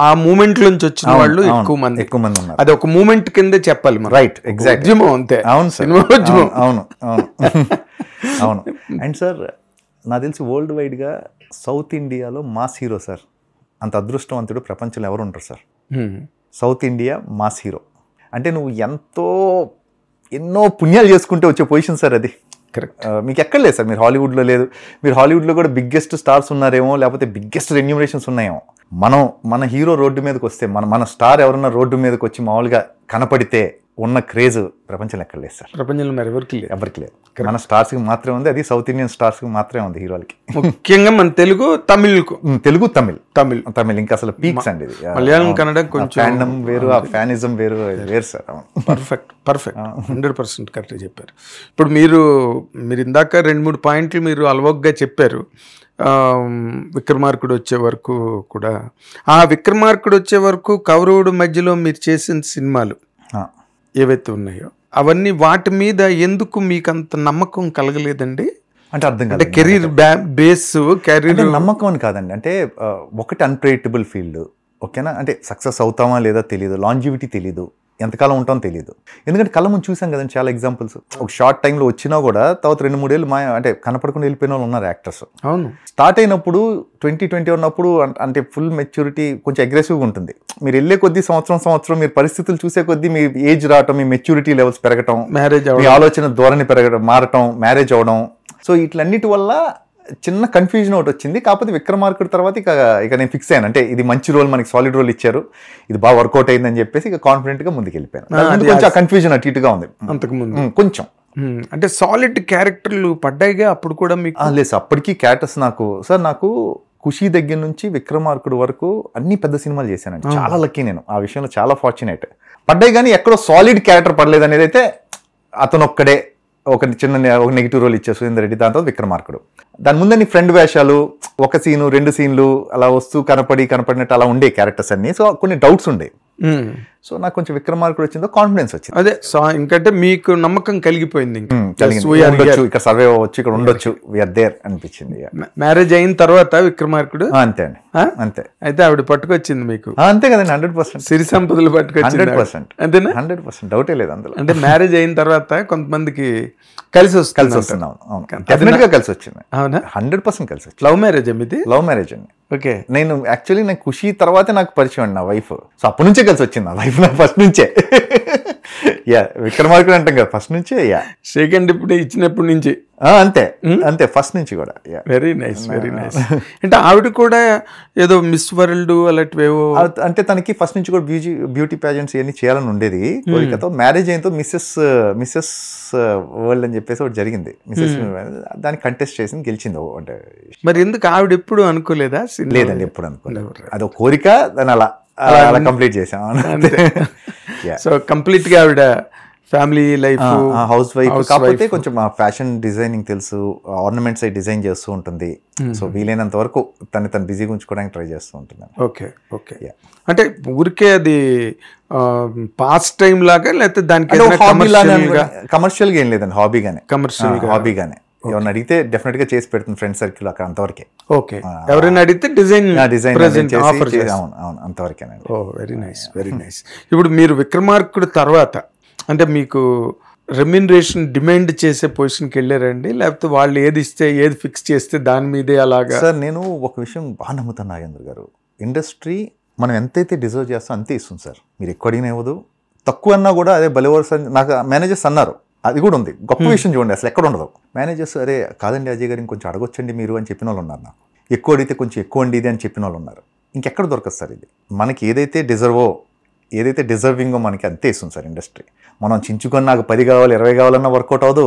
ఆ మూమెంట్ నుంచి వచ్చిన వాళ్ళు ఎక్కువ మంది ఉన్నారు. అది ఒక మూమెంట్ కింద చెప్పాలి. Right, exact. ఉద్యమం అంతే. అవును సార్, అవును. అండ్ సార్ నాకు తెలిసి వరల్డ్ వైడ్ గా సౌత్ ఇండియాలో మాస్ హీరో సార్. అంత అదృష్టవంతుడు ప్రపంచంలో ఎవరు ఉంటారు sir. South India mass hero అంటే నువ్వు ఎన్నో పుణ్యాలు చేసుకుంటే వచ్చే పొజిషన్ సార్ అది. కరెక్ట్. మీకు ఎక్కడ లేదు సార్. మీరు హాలీవుడ్లో లేదు. మీరు హాలీవుడ్లో కూడా బిగ్గెస్ట్ స్టార్స్ ఉన్నారేమో, లేకపోతే బిగ్గెస్ట్ రెన్యూమరేషన్స్ ఉన్నాయేమో. మన హీరో రోడ్డు మీదకి వస్తే, మన స్టార్ ఎవరన్నా రోడ్డు మీదకి వచ్చి మామూలుగా కనపడితే ఉన్న క్రేజ్ ప్రపంచంలో ఎక్కడ లేదు సార్. ప్రపంచంలో మరి ఎవరికి లేదు. మన స్టార్స్కి మాత్రమే ఉంది, అది సౌత్ ఇండియన్ స్టార్స్కి మాత్రమే ఉంది హీరోలకి. ముఖ్యంగా మన తెలుగు తమిళ్కు, తెలుగు తమిళ్ ఇంకా అసలు పీక్స్ అండి. ఇది మలయాళం కన్నడ కొంచెం ఫ్యాన్డమ్ వేరు, ఆ ఫ్యానిజం వేరు సార్. పర్ఫెక్ట్ 100% కరెక్ట్గా చెప్పారు. ఇప్పుడు మీరు ఇందాక 2-3 పాయింట్లు మీరు అలవగ్గా చెప్పారు. విక్రమార్కుడు వచ్చే వరకు కూడా, ఆ విక్రమార్కుడు వచ్చే వరకు కౌరవుడు మధ్యలో మీరు చేసిన సినిమాలు ఏవైతే ఉన్నాయో అవన్నీ వాటి మీద ఎందుకు మీకు అంత నమ్మకం కలగలేదండి? అంటే అర్థం కాదు. అంటే కెరీర్ బేస్, కెరీర్ నమ్మకం అని కాదండి. అంటే ఒకటి అన్ప్రెడిక్టబుల్ ఫీల్డ్, ఓకేనా. అంటే సక్సెస్ అవుతామా లేదా తెలియదు, లాంజివిటీ తెలియదు, ఎంతకాలం ఉంటామో తెలియదు. ఎందుకంటే కళ్ళ ముందు చూసాం కదండి చాలా ఎగ్జాంపుల్స్. ఒక షార్ట్ టైంలో వచ్చినా కూడా తర్వాత 2-3 ఏళ్ళు అంటే కనపడకుండా వెళ్ళిపోయిన వాళ్ళు ఉన్నారు యాక్టర్స్. అవును, స్టార్ట్ అయినప్పుడు 2020 ఉన్నప్పుడు అంటే ఫుల్ మెచ్యూరిటీ కొంచెం అగ్రెసివ్గా ఉంటుంది. మీరు వెళ్ళే కొద్దీ సంవత్సరం మీరు పరిస్థితులు చూసే కొద్దీ మీ ఏజ్ రావటం, మీ మెచ్యూరిటీ లెవెల్స్ పెరగటం, మీ ఆలోచన ధోరణి మారటం, మ్యారేజ్ అవడం. సో ఇట్లన్నిటి వల్ల చిన్న కన్ఫ్యూజన్ ఒకటి వచ్చింది. కాకపోతే విక్రమార్కుడు తర్వాత ఇక నేను ఫిక్స్ అయ్యాను. అంటే ఇది మంచి రోల్, మనకి సాలిడ్ రోల్ ఇచ్చారు, ఇది బాగా వర్కౌట్ అయిందని చెప్పేసి ఇక కాన్ఫిడెంట్ గా ముందుకు వెళ్ళిపోయాను. కొంచెం కన్ఫ్యూజన్ అటు ఇటుగా ఉంది అంతకుముందు కొంచెం. అంటే సాలిడ్ క్యారెక్టర్లు పడ్డాయిగా అప్పుడు కూడా మీకు? లేదు సార్, అప్పటికీ క్యారెక్టర్స్ నాకు ఖుషి దగ్గర నుంచి విక్రమార్కుడు వరకు అన్ని పెద్ద సినిమాలు చేశానండి. చాలా లక్కీ నేను ఆ విషయంలో, చాలా ఫార్చునేట్. పడ్డాయి కానీ ఎక్కడో సాలిడ్ క్యారెక్టర్ పడలేదు అనేది అయితే అతను ఒక్కడే. ఒక నెగిటివ్ రోల్ ఇచ్చే సురేందర్ రెడ్డి, దాని తర్వాత విక్రమార్కుడు. దాని ముందు నీ ఫ్రెండ్ వేషాలు, 1 సీను 2 సీన్లు అలా వస్తూ కనపడినట్టు అలా ఉండే క్యారెక్టర్స్ అన్ని. సో కొన్ని డౌట్స్ ఉండే. సో నాకు కొంచెం విక్రమార్కుడు వచ్చిందో కాన్ఫిడెన్స్ వచ్చింది. అదే ఇంకంటే మీకు నమ్మకం కలిగిపోయింది, ఇక్కడ సర్వే అవ్వచ్చు, ఇక్కడ ఉండొచ్చు, వీఆర్ దేర్ అనిపించింది. మ్యారేజ్ అయిన తర్వాత విక్రమార్కుడు అంతే అండి, అంతే. అయితే ఆవిడ పట్టుకొచ్చింది మీకు? అంతే కదండి, 100%. సిరి సంపదలు పట్టుకొచ్చింది, 100%. అంతేనా? 100% డౌటే లేదు అందులో. అంటే మ్యారేజ్ అయిన తర్వాత కొంతమందికి కలిసి వస్తున్నాం. డెఫినెట్ గా కలిసి వచ్చింది. అవునా? 100% కలిసి వచ్చింది. లవ్ మ్యారేజ్ ఇది? లవ్ మ్యారేజ్ అండి. ఓకే. నేను ఖుషి తర్వాతే నాకు పరిచయం అండి నా వైఫ్. సో అప్పటి నుంచే కలిసి వచ్చింది నా వైఫ్, నాకు ఫస్ట్ నుంచే. విక్రమార్కుడు అంటాం కదా, ఫస్ట్ నుంచే. సెకండ్ ఇప్పుడు ఇచ్చినప్పటి నుంచి అంతే ఫస్ట్ నుంచి కూడా. Very nice. అంటే ఆవిడ కూడా ఏదో మిస్ వరల్డ్ అలాంటివేవో, అంటే తనకి ఫస్ట్ నుంచి కూడా బ్యూటీ ప్యాజెంట్స్ ఇవన్నీ చేయాలని ఉండేది కోరికతో. మ్యారేజ్ అయినతో మిస్సెస్ వరల్డ్ అని చెప్పేసి ఒకటి జరిగింది. మిస్సెస్ దాన్ని కంటెస్ట్ చేసి గెలిచింది. అంటే మరి ఎందుకు ఆవిడ ఎప్పుడు అనుకోలేదా? లేదండి, ఎప్పుడు అనుకోలేదు. అదో కోరిక, దాన్ని అలా కంప్లీట్ చేసాం. సో కంప్లీట్ గా ఆవిడ ఫ్యామిలీ లైఫ్, హౌస్ వైఫ్. కాకపోతే కొంచెం ఫ్యాషన్ డిజైనింగ్ తెలుసు, ఆర్నమెంట్స్ అయి డిజైన్ చేస్తూ ఉంటుంది. సో వీలైనంత వరకు తను బిజీగా ఉంచుకోవడానికి ట్రై చేస్తూ ఉంటుంది. ఓకే. అంటే ఊరికే అది పాస్ టైం లాగా, లేకపోతే దానికి కమర్షియల్ గా ఏం లేదండి, హాబీగానే. ఎవరిని అడిగితే డెఫినెట్ గా చేసి పెడుతుంది ఫ్రెండ్ సర్కిల్ అక్కడ, అంతవరకే. ఓకే. ఎవరైనా అడిగితే డిజైన్ అంతవరకేనండి. Very nice. ఇప్పుడు మీరు విక్రమార్కుడు తర్వాత అంటే మీకు రెమ్యునరేషన్ డిమాండ్ చేసే పొజిషన్కి వెళ్ళారండి, లేకపోతే వాళ్ళు ఏది ఇస్తే, ఏది ఫిక్స్ చేస్తే దాని మీదే అలాగా? సార్ నేను ఒక విషయం బాగా నమ్ముతాను నాగేంద్ర గారు, ఇండస్ట్రీ మనం ఎంతైతే డిజర్వ్ చేస్తాం అంతే ఇస్తుంది సార్. మీరు ఎక్కువ అడిగినా ఇవ్వదు, తక్కువ అన్నా కూడా అదే బలివర్స్ అని నాకు మేనేజర్స్ అన్నారు. అది కూడా ఉంది, గొప్ప విషయం చూడండి, అసలు ఎక్కడ ఉండదు. మేనేజర్స్ అరే కాదండి అజయ్ గారు ఇంకొంచెం అడగొచ్చండి మీరు అని చెప్పిన వాళ్ళు ఉన్నారు. నాకు ఎక్కువ అడిగితే కొంచెం ఎక్కువ అండి ఇది అని చెప్పిన వాళ్ళు ఉన్నారు. ఇంకెక్కడ దొరకదు సార్ ఇది. మనకి ఏదైతే డిజర్వింగో మనకి అంతే ఇస్తుంది సార్ ఇండస్ట్రీ. మనం చించుకొని నాకు 10 కావాలి 20 కావాలన్నా వర్కౌట్ అవ్వదు,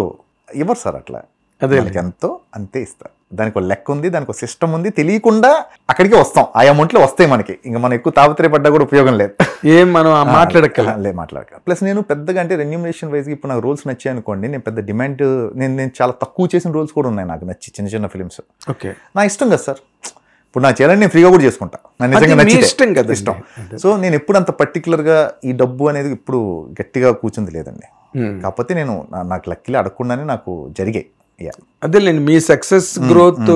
ఇవ్వరు సార్ అట్లా. అదే ఎంతో అంతే ఇస్తారు. దానికి ఒక లెక్క ఉంది, దానికి ఒక సిస్టమ్ ఉంది, తెలియకుండా అక్కడికి వస్తాం. ఆ అమౌంట్లు వస్తాయి మనకి, ఇంకా మనం ఎక్కువ తాపత్రయపడ్డా కూడా ఉపయోగం లేదు. మనం మాట్లాడక. ప్లస్ నేను పెద్దగా అంటే రెన్యూమరేషన్ వైజ్గా ఇప్పుడు నాకు రోల్స్ నచ్చాయి అనుకోండి, నేను పెద్ద డిమాండ్ నేను చాలా తక్కువ చేసిన రోల్స్ కూడా ఉన్నాయి నాకు నచ్చి, చిన్న ఫిలిమ్స్. ఓకే. నా ఇష్టం కదా సార్, ఇప్పుడు నా చేయాలని నేను ఫ్రీగా కూడా చేసుకుంటా, నాకు నిజంగా నచ్చితే ఇష్టం. సో నేను ఎప్పుడు అంత పర్టికులర్గా ఈ డబ్బు అనేది ఇప్పుడు గట్టిగా కూర్చుంది లేదండి. కాకపోతే నేను నాకు లక్కీలో అడగకుండానే నాకు జరిగాయి. అదేలేండి, మీ సక్సెస్ గ్రోత్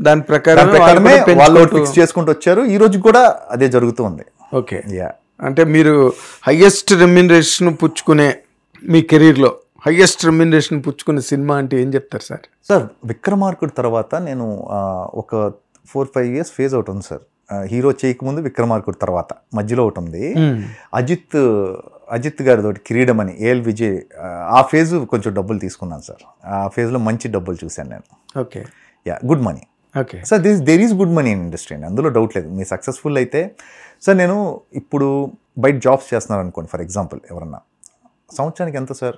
దాని ప్రకారం వాళ్ళు ఫిక్స్ చేసుకుంటూ వచ్చారు. ఈ రోజు కూడా అదే జరుగుతూ ఉంది. ఓకే. అంటే మీరు హైయెస్ట్ రెమ్యునరేషన్ పుచ్చుకునే, మీ కెరీర్లో హైయెస్ట్ రెమ్యునరేషన్ పుచ్చుకునే సినిమా అంటే ఏం చెప్తారు సార్? సార్ విక్రమార్కుడు తర్వాత నేను ఒక 4-5 years ఫేజ్ అవుట్ ఉంది సార్. హీరో చేయకముందు విక్రమార్కుడు తర్వాత మధ్యలో ఒకటి ఉంది, అజిత్ గారితో కిరీడం అని, ఏఎల్ విజయ్. ఆ ఫేజ్ కొంచెం డబ్బులు తీసుకున్నాను సార్. ఆ ఫేజ్లో మంచి డబ్బులు చూశాను నేను. Okay. Good money. Okay sir, there is good money in industry అండి, అందులో డౌట్ లేదు. మీరు సక్సెస్ఫుల్ అయితే సార్, నేను ఇప్పుడు బయట జాబ్స్ చేస్తున్నాను అనుకోండి, ఫర్ ఎగ్జాంపుల్ ఎవరన్నా సంవత్సరానికి ఎంత సార్,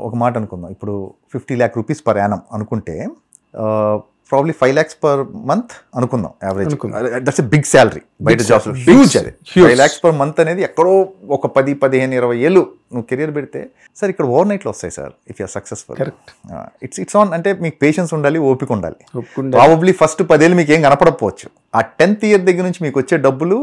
ఒక మాట అనుకుందాం, ఇప్పుడు 50 lakh rupees per annum అనుకుంటే ప్రాబ్లీ 5 lakhs per month అనుకుందాం average. That's a big salary బయట జాబ్స్, హ్యూజ్ అది. 5 lakhs per month అనేది ఎక్కడో ఒక 10, 15, 20 ఏళ్ళు నువ్వు కెరియర్ పెడితే సార్ ఇక్కడ ఓవర్ నైట్లో వస్తాయి sir if you're successful. It's on, అంటే మీకు పేషెన్స్ ఉండాలి, ఓపిక ఉండాలి. ప్రాబబ్లీ ఫస్ట్ 10 ఏళ్ళు మీకు ఏం కనపడకపోవచ్చు, ఆ 10th year దగ్గర నుంచి మీకు వచ్చే డబ్బులు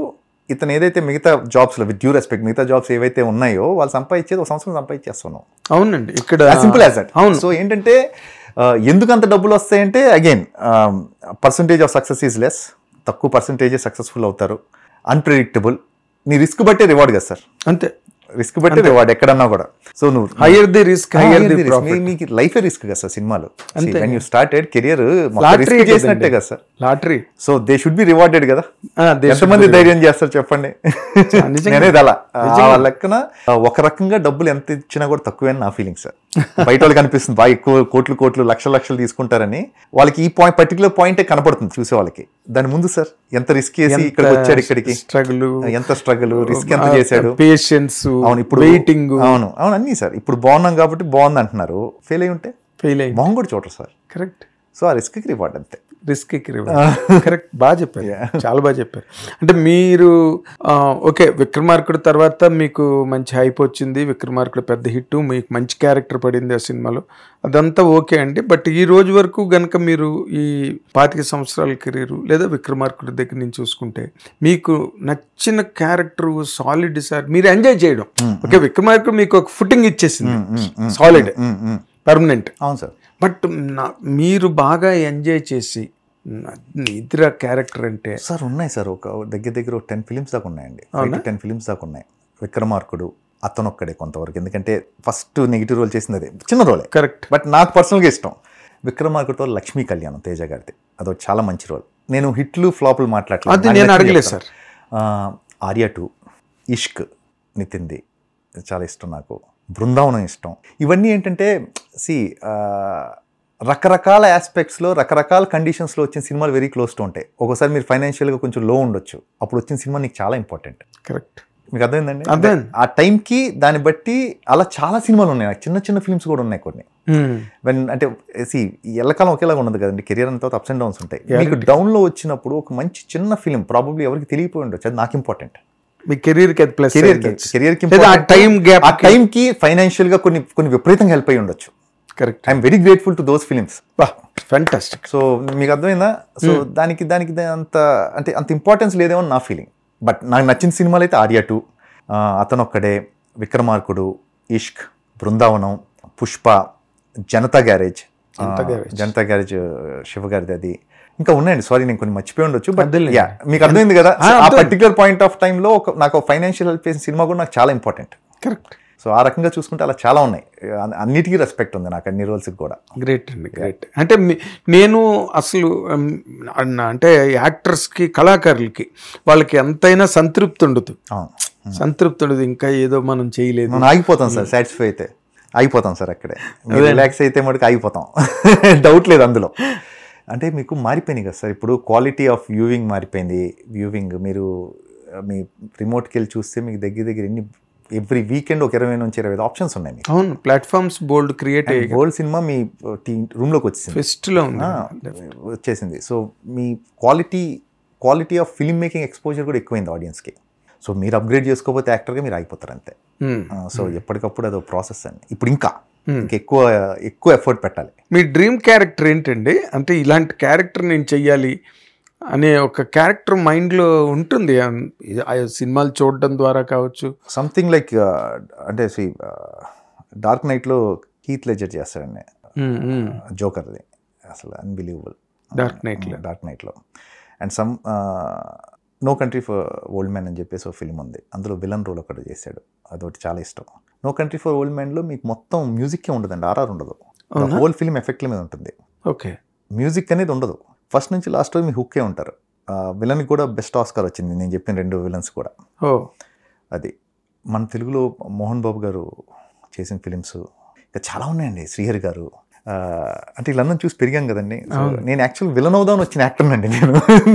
ఇతను ఏదైతే మిగతా జాబ్స్లో విత్ డ్యూ రెస్పెక్ట్ మిగతా జాబ్స్ ఏవైతే ఉన్నాయో వాళ్ళు సంపాదించేది 1 సంవత్సరం సంపాదించేస్తున్నాం. అవునండి, ఇక్కడ సింపుల్ యాజ్ దట్. అవును. సో ఏంటంటే ఎందుకు అంత డబ్బులు వస్తాయంటే again percentage of success is less, తక్కువ పర్సంటేజే సక్సెస్ఫుల్ అవుతారు, అన్ప్రెడిక్టబుల్. నీ రిస్క్ బట్టే రివార్డ్ కదా సార్, అంతే, రిస్క్ బట్టి రివార్డ్ ఎక్కడన్నా కూడా. సో నువ్వు hire the risk, hire the profit. మీకు లైఫ్ రిస్క్ కదా సార్ సినిమాలు. When you started career risk చేసినట్టే కదా sir, lottery. So they should be rewarded కదా. ఎంతమంది ధైర్యం చేస్తారు చెప్పండి. నేనేది అలా లెక్కన ఒక రకంగా డబ్బులు ఎంత ఇచ్చినా కూడా తక్కువే నా ఫీలింగ్ సార్. బయట వాళ్ళకి అనిపిస్తుంది బాగా ఎక్కువ కోట్లు లక్షలు తీసుకుంటారని, వాళ్ళకి ఈ పాయింట్ పర్టికులర్ పాయింటే కనపడుతుంది చూసే వాళ్ళకి. దాని ముందు సార్ ఎంత రిస్క్ చేసి ఇక్కడికి వచ్చాడు, ఇక్కడికి స్ట్రగుల్, ఎంత స్ట్రగుల్, రిస్క్ ఎంత చేశాడు, పేషెన్స్, అవును ఇప్పుడు వెయిటింగ్, అవును అన్నీ సార్. ఇప్పుడు బాగున్నాం కాబట్టి బాగుంది అంటున్నారు, ఫెయిల్ అయి ఉంటే మొహం కూడా చూడరు సార్. కరెక్ట్. సో ఆ రిస్క్కి రివార్డ్ అంతే, రిస్క్కి రివార్డ్. కరెక్ట్, బాగా చెప్పారు, చాలా బాగా చెప్పారు. అంటే మీరు ఓకే విక్రమార్కుడు తర్వాత మీకు మంచి హైప్ వచ్చింది, విక్రమార్కుడు పెద్ద హిట్, మీకు మంచి క్యారెక్టర్ పడింది ఆ సినిమాలో, అదంతా ఓకే అండి. బట్ ఈ రోజు వరకు గనక మీరు ఈ 25 సంవత్సరాల కెరీర్ లేదా విక్రమార్కుడి దగ్గర నుంచి చూసుకుంటే మీకు నచ్చిన క్యారెక్టర్ సాలిడ్ సార్, మీరు ఎంజాయ్ చేయడం. ఓకే విక్రమార్కుడు మీకు ఒక ఫుటింగ్ ఇచ్చేసింది, సాలిడ్, పర్మనెంట్. అవును సార్. బట్ మీరు బాగా ఎంజాయ్ చేసి ఇతర క్యారెక్టర్ అంటే సార్ ఉన్నాయి సార్, ఒక దగ్గర 10 films దాకా ఉన్నాయండి, 10 films దాకా ఉన్నాయి. విక్రమార్కుడు అతనొక్కడే కొంతవరకు, ఎందుకంటే ఫస్ట్ నెగిటివ్ రోల్ చేసింది అదే, చిన్న రోలే కరెక్ట్, బట్ నాకు పర్సనల్గా ఇష్టం. విక్రమార్కుడితో లక్ష్మీ కళ్యాణం తేజ గారిది, అదో చాలా మంచి రోల్. నేను హిట్లు ఫ్లాపులు మాట్లాడలేదు, నేను అడగలేదు సార్. ఆర్య 2, ఇష్క్ నితిన్ది చాలా ఇష్టం నాకు, బృందావనం ఇష్టం. ఇవన్నీ ఏంటంటే రకరకాల ఆస్పెక్ట్స్లో రకరకాల కండిషన్స్లో వచ్చిన సినిమాలు వెరీ క్లోజ్ టు ఉంటాయి. ఒకసారి మీరు ఫైనాన్షియల్గా కొంచెం లో ఉండొచ్చు, అప్పుడు వచ్చిన సినిమా నీకు చాలా ఇంపార్టెంట్. కరెక్ట్, మీకు అర్థమైందండి. ఆ టైంకి దాన్ని బట్టి అలా చాలా సినిమాలు ఉన్నాయి, నాకు చిన్న ఫిల్మ్స్ కూడా ఉన్నాయి కొన్ని. అంటే ఎల్లకాలం ఒకేలాగా ఉండదు కదండి, కెరియర్ అంతా అప్స్ అండ్ డౌన్స్ ఉంటాయి. మీకు డౌన్లో వచ్చినప్పుడు ఒక మంచి చిన్న ఫిల్మ్ ప్రాబబ్లీ ఎవరికి తెలియపోయి ఉండొచ్చు, అది నాకు ఇంపార్టెంట్. మీ కెరీర్కి ప్లస్, ఆ టైంకి ఫైనాన్షియల్గా కొన్ని విపరీతంగా హెల్ప్ అయ్యి ఉండొచ్చు. Correct, I'm very grateful to those films. Fantastic. So మీకు అర్థమైందా? సో దానికి అంత ఇంపార్టెన్స్ లేదేమో నా ఫీలింగ్. బట్ నాకు నచ్చిన సినిమాలు అయితే ఆర్య 2, అతనొక్కడే, విక్రమార్కుడు, ఇష్క్, బృందావనం, పుష్ప, జనతా గ్యారేజ్ శివ గారిది, అది ఇంకా ఉన్నాయండి. సారీ నేను కొన్ని మర్చిపోయి ఉండొచ్చు, బట్ మీకు అర్థమైంది కదా. ఆ పర్టికులర్ పాయింట్ ఆఫ్ టైంలో నాకు ఫైనాన్షియల్ హెల్ప్ చేసిన సినిమా కూడా నాకు చాలా ఇంపార్టెంట్. కరెక్ట్. సో ఆ రకంగా చూసుకుంటే అలా చాలా ఉన్నాయి, అన్నిటికీ రెస్పెక్ట్ ఉంది నాకు, అన్ని రోల్స్కి కూడా. గ్రేట్ అండి, గ్రేట్. అంటే నేను అసలు అంటే యాక్టర్స్కి, కళాకారులకి వాళ్ళకి ఎంతైనా సంతృప్తి ఉండదు, ఇంకా ఏదో మనం చేయలేదు, మనం ఆగిపోతాం సార్. సాటిస్ఫై అయితే ఆగిపోతాం సార్ అక్కడే, రిలాక్స్ అయితే మటుకు ఆగిపోతాం, డౌట్ లేదు అందులో. అంటే మీకు మారిపోయినాయి కదా సార్, ఇప్పుడు క్వాలిటీ ఆఫ్ వ్యూవింగ్ మారిపోయింది. మీరు మీ రిమోట్కి వెళ్ళి చూస్తే మీకు దగ్గర ఎవ్రీ వీకెండ్ ఒక 20 నుంచి 25 ఆప్షన్స్ ఉన్నాయి. అవును, ప్లాట్ఫామ్స్ బోల్డ్ క్రియేట్ అయ్యి బోల్డ్ సినిమా మీ రూమ్లోకి వచ్చేసింది, ఫెస్ట్లో వచ్చేసింది. So me quality of film making exposure కూడా ఎక్కువైంది ఆడియన్స్కి. సో మీరు అప్గ్రేడ్ చేసుకోకపోతే యాక్టర్గా మీరు ఆగిపోతారు అంతే. సో ఎప్పటికప్పుడు అదో ప్రాసెస్ అండి. ఇప్పుడు ఇంకా ఎక్కువ ఎఫర్ట్ పెట్టాలి. మీ డ్రీమ్ క్యారెక్టర్ ఏంటండి? అంటే ఇలాంటి క్యారెక్టర్ నేను చెయ్యాలి అనే ఒక క్యారెక్టర్ మైండ్లో ఉంటుంది, సినిమాలు చూడడం ద్వారా కావచ్చు. సంథింగ్ లైక్ అంటే డార్క్ నైట్లో హీత్ లెడ్జర్ చేస్తాడండి జోకర్ది, అసలు అన్బిలీవబుల్. డార్క్ నైట్లో and no country for old man అని చెప్పేసి ఒక ఫిల్మ్ ఉంది, అందులో విలన్ రోల్ ఒకటి చేశాడు, అదొకటి చాలా ఇష్టం. నో కంట్రీ ఫర్ ఓల్డ్ మ్యాన్లో మీకు మొత్తం మ్యూజిక్కే ఉండదండి, ఆర్ఆర్ ఉండదు, హోల్ ఫిల్మ్ ఎఫెక్ట్ల మీద ఉంటుంది. ఓకే, మ్యూజిక్ అనేది ఉండదు, ఫస్ట్ నుంచి లాస్ట్ వరకు మీ హుక్కే ఉంటారు. విలన్కి కూడా బెస్ట్ ఆస్కార్ వచ్చింది, నేను చెప్పిన 2 విలన్స్ కూడా. అది మన తెలుగులో మోహన్ బాబు గారు చేసిన ఫిలిమ్స్ ఇంకా చాలా ఉన్నాయండి, శ్రీహరి గారు. అంటే వీళ్ళందరూ చూసి పెరిగాం కదండి. నేను యాక్చువల్ విలన్ అవుదామని వచ్చిన యాక్టర్ అండి,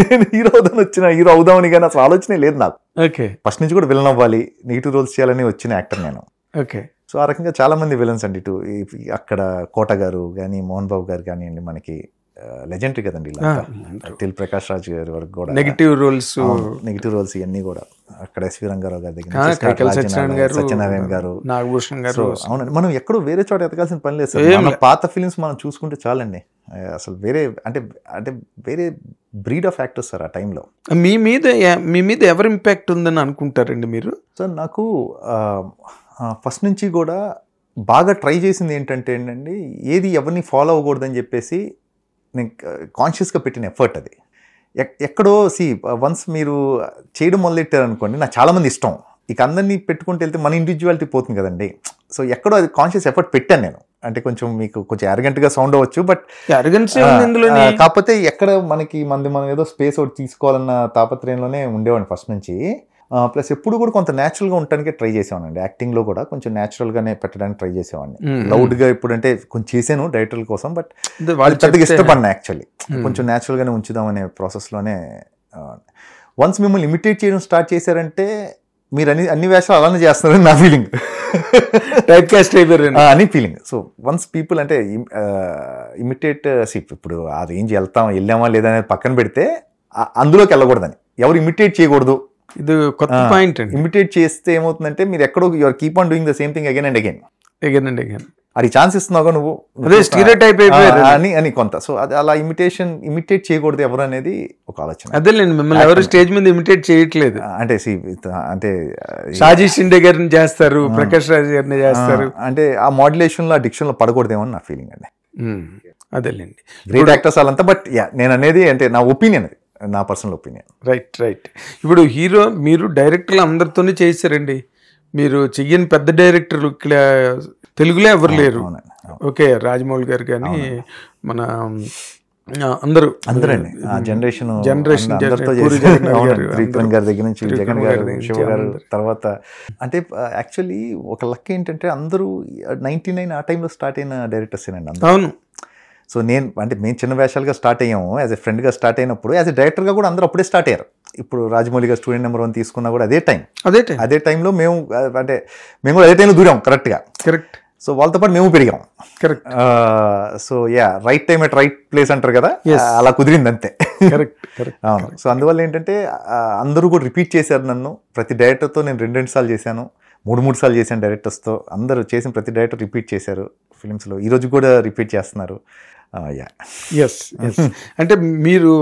నేను హీరో అవుదామని కానీ అసలు ఆలోచనే లేదు నాకు. ఓకే, ఫస్ట్ నుంచి కూడా విలన్ అవ్వాలి, నెగిటివ్ రోల్స్ చేయాలని వచ్చిన యాక్టర్ నేను. ఓకే, సో సో ఆ రకంగా చాలా మంది విలన్స్ అండి. ఇటు అక్కడ కోట గారు కానీ మోహన్ బాబు గారు కానివ్వండి, మనకి లెజెండరీ కదండి ఇలా టిల్ ప్రకాష్ రాజ్ గారి వరకు కూడా నెగిటివ్ రోల్స్ ఇవన్నీ కూడా అక్కడ ఎస్వి రంగారావు గారి దగ్గర సత్యనారాయణ గారు, నాగభూషణ్ గారు. అవునండి, మనం ఎక్కడో వేరే చోట ఎతకాల్సిన పని లేదు సార్. మన పాత ఫిలిమ్స్ మనం చూసుకుంటే చాలండి. అసలు వేరే అంటే వేరే బ్రీడ్ ఆఫ్ యాక్టర్స్ సార్ ఆ టైంలో. మీ మీద ఎవరు ఇంపాక్ట్ ఉందని అనుకుంటారండి మీరు? సార్ నాకు ఫస్ట్ నుంచి కూడా బాగా ట్రై చేసింది ఏంటంటే ఏది ఎవరిని ఫాలో అవ్వకూడదని చెప్పేసి నేను కాన్షియస్గా పెట్టిన ఎఫర్ట్ అది. ఎక్కడో వన్స్ మీరు చేయడం మొదలెట్టారు అనుకోండి, నాకు చాలామంది ఇష్టం, ఇక అందరినీ పెట్టుకుంటూ వెళ్తే మన ఇండివిజువాలిటీ పోతుంది కదండి. సో ఎక్కడో అది కాన్షియస్ ఎఫర్ట్ పెట్టాను నేను. అంటే మీకు కొంచెం అరగెంట్గా సౌండ్ అవ్వచ్చు, బట్ కాకపోతే ఎక్కడ మనం ఏదో స్పేస్ ఒకటి తీసుకోవాలన్న తాపత్రయంలోనే ఉండేవాడిని ఫస్ట్ నుంచి. ప్లస్ ఎప్పుడు కూడా కొంత న్యాచురల్గా ఉండటానికి ట్రై చేసేవాడిని. యాక్టింగ్లో కూడా కొంచెం న్యాచురల్గానే పెట్టడానికి ట్రై చేసేవాడిని. లౌడ్గా ఇప్పుడంటే కొంచెం చేశాను డైరెక్టర్ల కోసం, బట్ వాళ్ళు పెద్దగా ఇష్టపడినా యాక్చువల్లీ కొంచెం న్యాచురల్గానే ఉంచుదామనే ప్రాసెస్లోనే. వన్స్ మిమ్మల్ని ఇమిటేట్ చేయడం స్టార్ట్ చేశారంటే మీరు అన్ని వేషాలు అలానే చేస్తున్నారని నా ఫీలింగ్, అని ఫీలింగ్. సో వన్స్ పీపుల్ అంటే ఇమిటేట్ ఇప్పుడు ఆ రేంజ్ వెళ్ళామా లేదా అనేది పక్కన పెడితే అందులోకి వెళ్ళకూడదని, ఎవరు ఇమిటేట్ చేయకూడదు. ఇది కొత్త పాయింట్ అండి. ఇమిటేట్ చేస్తే ఏమవుతుందంటే మీరు ఎక్కడో your keep on doing the same thing again and again. అది ఛాన్స్ ఇస్తున్నావు నువ్వు అని కొంత. సో అది అలా ఇమిటేట్ చేయకూడదు ఎవరు అనేది ఒక ఆలోచన. అదేలేండి, మిమ్మల్ని ఎవరు స్టేజ్ మీద ఇమిటేట్ చేయట్లేదు. అంటే షాజీ షిండే గారిని చేస్తారు, ప్రకాష్ రాజ్ గారిని చేస్తారు. అంటే ఆ మాడ్యులేషన్ లో, ఆ డిక్షన్ లో పడకూడదేమో నా ఫీలింగ్ అండి. అదేలేండి, గ్రేట్ యాక్టర్స్ వాళ్ళంతా. బట్ నేను అనేది అంటే నా ఒపీనియన్, అది నా పర్సనల్ ఒపీనియన్. రైట్. ఇప్పుడు హీరో మీరు డైరెక్టర్లు అందరితోనే చేశారండి. మీరు చెయ్యని పెద్ద డైరెక్టర్లు ఇక్కడ తెలుగులో ఎవరు లేరు. ఓకే, రాజమౌళి గారు కానీ మన అందరండి జనరేషన్ త్రివిక్రమ్ గారి దగ్గర నుంచి జగన్ గారు, శివ గారు తర్వాత. అంటే యాక్చువల్లీ ఒక లక్ ఏంటంటే అందరూ 99 ఆ టైంలో స్టార్ట్ అయిన డైరెక్టర్స్ ఏనండి అందరూ. అవును. సో మేము చిన్న వేషాలుగా స్టార్ట్ అయ్యాము. యాజ్ ఎ ఫ్రెండ్గా స్టార్ట్ అయినప్పుడు యాజ్ ఎ డైరెక్టర్గా కూడా అందరూ అప్పుడే స్టార్ట్ అయ్యారు. ఇప్పుడు రాజమౌళి గారు స్టూడెంట్ నెంబర్ 1 తీసుకున్నా కూడా అదే టైంలో మేము కూడా అదే టైంలో దూరాం కరెక్ట్గా. సో వాళ్ళతో పాటు మేము పెరిగాం. Correct. So right time at right place అంటారు కదా, అలా కుదిరింది అంతే. అవును. సో అందువల్ల ఏంటంటే అందరూ కూడా రిపీట్ చేశారు నన్ను. ప్రతి డైరెక్టర్తో నేను 2 సార్లు చేశాను, 3 సార్లు చేశాను డైరెక్టర్స్తో. అందరూ చేసిన ప్రతి డైరెక్టర్ రిపీట్ చేశారు ఫిలిమ్స్లో. ఈరోజు కూడా రిపీట్ చేస్తున్నారు. ఎస్. అంటే మీరు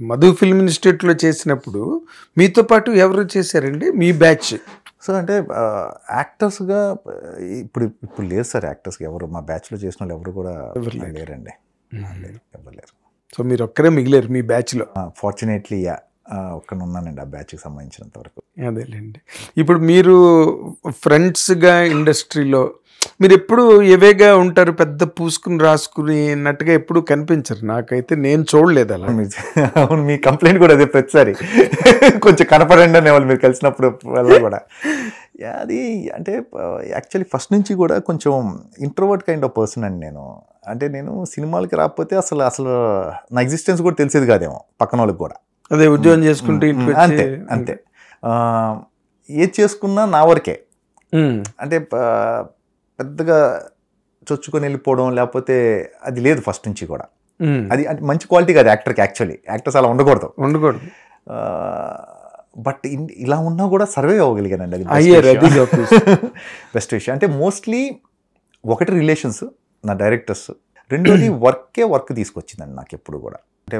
మధు ఫిల్మ్ ఇన్స్టిట్యూట్లో చేసినప్పుడు మీతో పాటు ఎవరు చేశారండి మీ బ్యాచ్? సో అంటే యాక్టర్స్గా ఇప్పుడు లేరు సార్. యాక్టర్స్గా ఎవరు మా బ్యాచ్లో చేసిన వాళ్ళు ఎవరు కూడా లేరండి. ఎవరు లేరు. సో మీరు ఒక్కరే మిగిలేరు మీ బ్యాచ్లో? ఫార్చునేట్లీ ఒక్కనే ఉన్నానండి ఆ బ్యాచ్కి సంబంధించినంత వరకు. అదేలేండి. ఇప్పుడు మీరు ఫ్రెండ్స్గా ఇండస్ట్రీలో మీరు ఎప్పుడు ఎవేగా ఉంటారు, పెద్ద పూసుకుని రాసుకున్నట్టుగా ఎప్పుడు కనిపించరు. నాకైతే నేను చూడలేదు అలా. అవును, మీ కంప్లైంట్ కూడా అదే ప్రతిసారి కొంచెం కనపడండి అనేవాళ్ళు మీరు కలిసినప్పుడు వల్ల కూడా. అది అంటే యాక్చువల్లీ ఫస్ట్ నుంచి కూడా కొంచెం ఇంట్రోవర్ట్ కైండ్ ఆఫ్ పర్సన్ అండి నేను. అంటే నేను సినిమాలకి రాకపోతే అసలు నా ఎగ్జిస్టెన్స్ కూడా తెలిసేది కాదేమో పక్కన వాళ్ళకి కూడా. అదే ఉద్యోగం చేసుకుంటే అంతే ఏది చేసుకున్నా నా వరకే. అంటే పెద్దగా చొచ్చుకొని వెళ్ళిపోవడం లేకపోతే అది లేదు ఫస్ట్ నుంచి కూడా. అది అంటే మంచి క్వాలిటీ కాదు యాక్టర్కి. యాక్చువల్లీ యాక్టర్స్ అలా ఉండకూడదు. బట్ ఇలా ఉన్నా కూడా సర్వే అవ్వగలిగానండి. అది బెస్ట్ విషయం. అంటే మోస్ట్లీ ఒకటి రిలేషన్స్ నా డైరెక్టర్స్, రెండోది వర్క్ తీసుకొచ్చిందండి నాకు ఎప్పుడు కూడా. అంటే